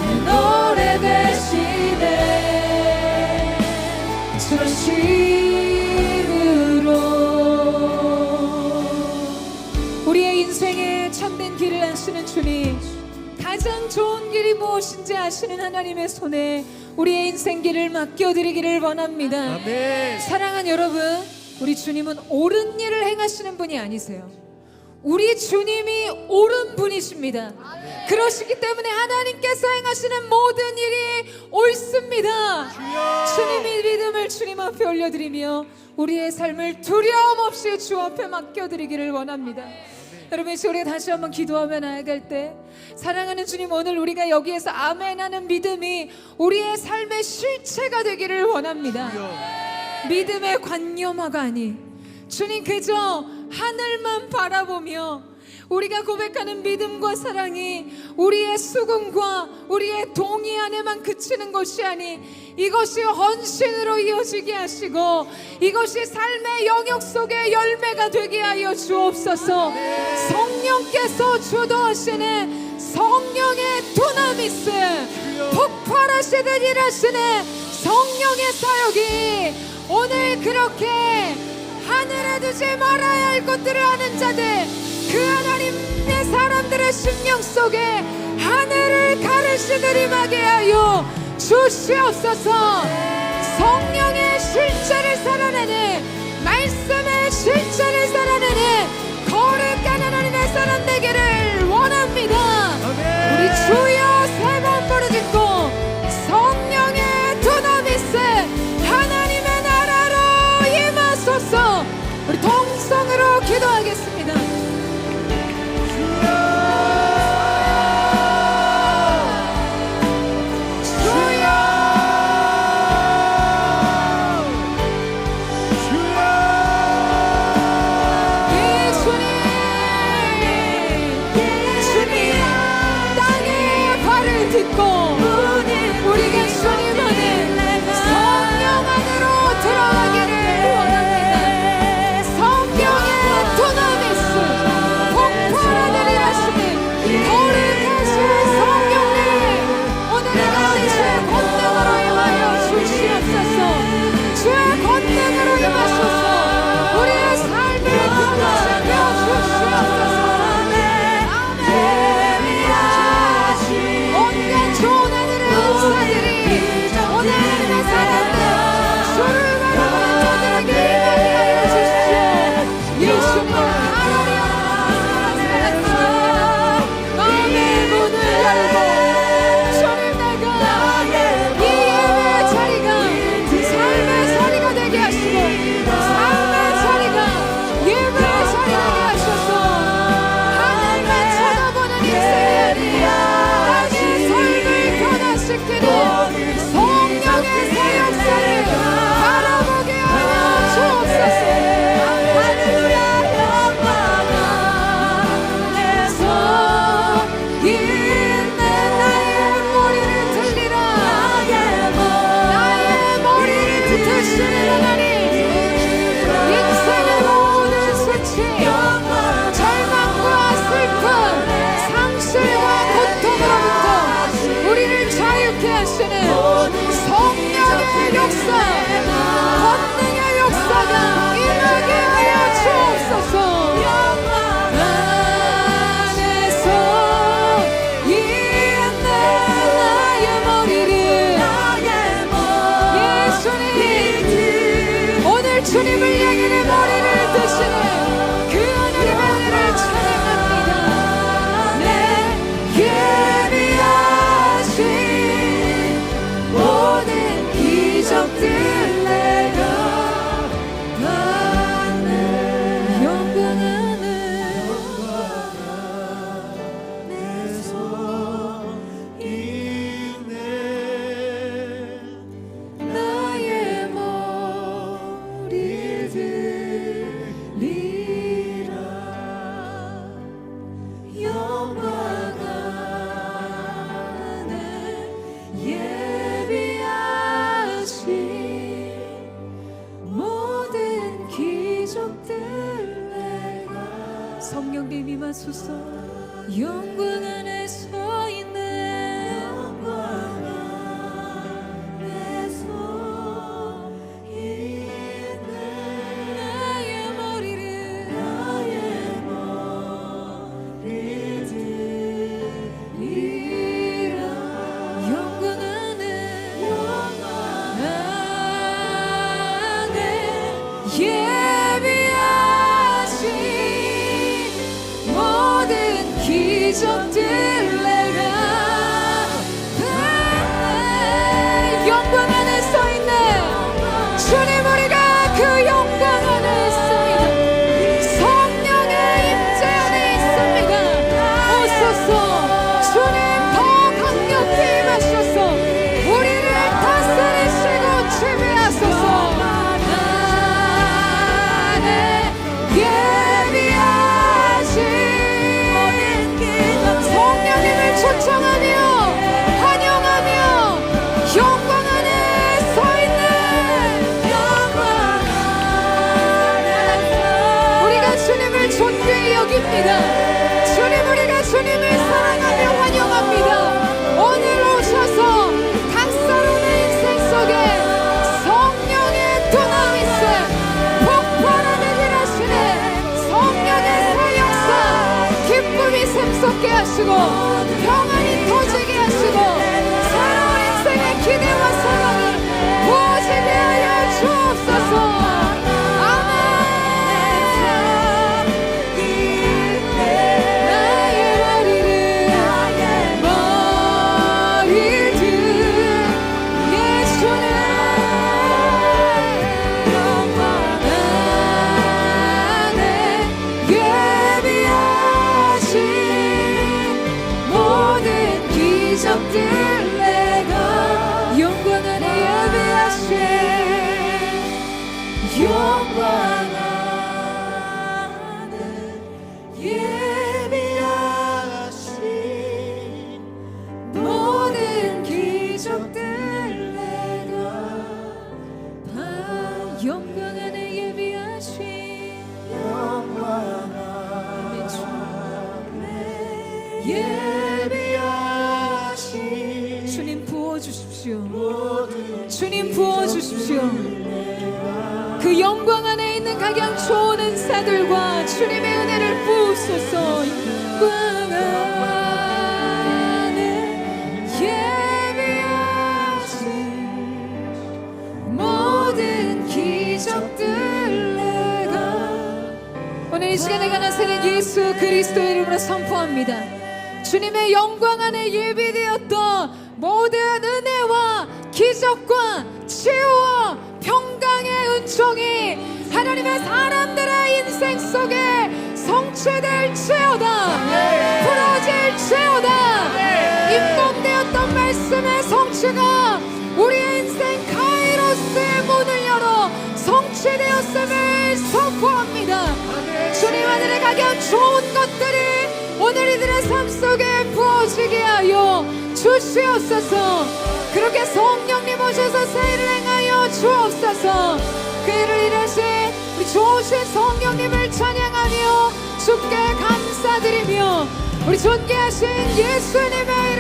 내 노래 되시네 전심으로 우리의 인생에 참된 길을 아시는 주님 가장 좋은 길이 무엇인지 아시는 하나님의 손에 우리의 인생 길을 맡겨드리기를 원합니다. 사랑하는 여러분 우리 주님은 옳은 일을 행하시는 분이 아니세요. 우리 주님이 옳은 분이십니다. 그러시기 때문에 하나님께서 행하시는 모든 일이 옳습니다. 주님의 믿음을 주님 앞에 올려드리며 우리의 삶을 두려움 없이 주 앞에 맡겨드리기를 원합니다. 여러분 이 시간에 다시 한번 기도하며 나아갈 때 사랑하는 주님 오늘 우리가 여기에서 아멘하는 믿음이 우리의 삶의 실체가 되기를 원합니다. 믿음의 관념화가 아닌 주님 그저 하늘만 바라보며 우리가 고백하는 믿음과 사랑이 우리의 수긍과 우리의 동의 안에만 그치는 것이 아닌 이것이 헌신으로 이어지게 하시고 이것이 삶의 영역 속의 열매가 되게 하여 주옵소서. 성령께서 주도하시는 성령의 두나미스 폭발하시듯 일하시는 성령의 사역이 오늘 그렇게 하늘에 두지 말아야 할 것들을 아는 자들 그 그 하나님 내 사람들의 심령 속에 하늘을 가르시듯 임하게 하여 주시옵소서. 성령의 실제를 살아내는 말씀의 실제를 살아내는 거룩한 하나님의 사람 되기를 원합니다. 우리 주여 세 번 부르짖고 성령의 두나미스 하나님의 나라로 임하소서. 우리 동성으로 기도하겠습니다. 우리가 주님 안에 성령 안으로 들어가기를 원합니다. 성령의 두나미스 폭발하는 하시는 거룩하신 성령님 오늘의 주의 권능으로 임하여 주시옵소서. 주의 권능으로 임하소서. 우리의 삶을 변화시켜 주시옵소서. 좋은 하늘의 은사들이 오늘 내 사람들 주를 바라보는 자들에게 임하게 하여 주십시오. 예수님 하나님 마음의 문을 열고 주님 내가 이 예배의 자리가 삶의 자리가 되게 하시고 삶의 자리가 예배의 자리 되게 하셔서 하늘만 쳐다보는 인생이 시키는 성령의 새 역사를 바라보게 하여 주옵소서. 할렐루야. 영광에서 있는 나의 머리를 들리라. 나의 머리를 드시는 하나님 인생의 모든 수치 절망과 슬픔 상실과 고통으로부터 우리를 자유케 하시는 성령의 역사 권능의 역사가 임하게 하여 주옵소서. 안에서 있는 나의 머리를 예수님 오늘 주님을 향해 내 머리를 드시는 그 하나님의 은혜를 찬양합니다. 내 예비하신 모든 기적들 내가 받네. 영광 안에서 있네 나의 머리를 들리라. 영광 안에 예비하신 모든 기적들 내가 성령님 임하소서. 영광 안에 서 있네. 영광 안에서 있네 나의 머리를 들리라. 영광 안에 예비하신 모든 기적들 내가 받네. 영광 안에 서 있네. 주님 우리가 그 영광 안에 있습니다. 성령의 임재 안에 있습니다. 오소서. 주님 더 강력히 임하셔서 우리를 다스리시고 지배하소서. 예비하신 성령님을 초청 하시고 평안이 터지게 하시고 새로운 인생의 기대와 소망이 부어지게 하여 주옵소서. 기적들 내가 영광 안에 예배하신 영광 안에 예배하신 모든 기적들 내가 다 영광 안에 예배하신 영광 안에 예배하신 주님 부어주십시오. 주님 부어주십시오. 그 영광 안에 있는 각양 좋은 은사들과 주님의 은혜를 부으소서. 영광 안에 예배하신 모든 기적들 내가 오늘 이 시간에 가나서는 예수 그리스도의 이름으로 선포합니다. 주님의 영광 안에 예비되었던 모든 은혜와 기적과 치유와 평강의 은총이 하나님의 사람들의 인생 속에 성취될지어다. 풀어질지어다. 입법되었던 말씀의 성취가 우리의 인생 카이로스의 문을 열어 성취되었음을 선포합니다. 주님 하늘에 가견 좋은 것들이 오늘 이들의 삶 속에 부어지게 하여 주시옵소서. 그렇게 성령님 오셔서 세일을 행하여 주옵소서. 그 일을 일하신 우리 좋으신 성령님을 찬양하며 주께 감사드리며 우리 존귀하신 예수님의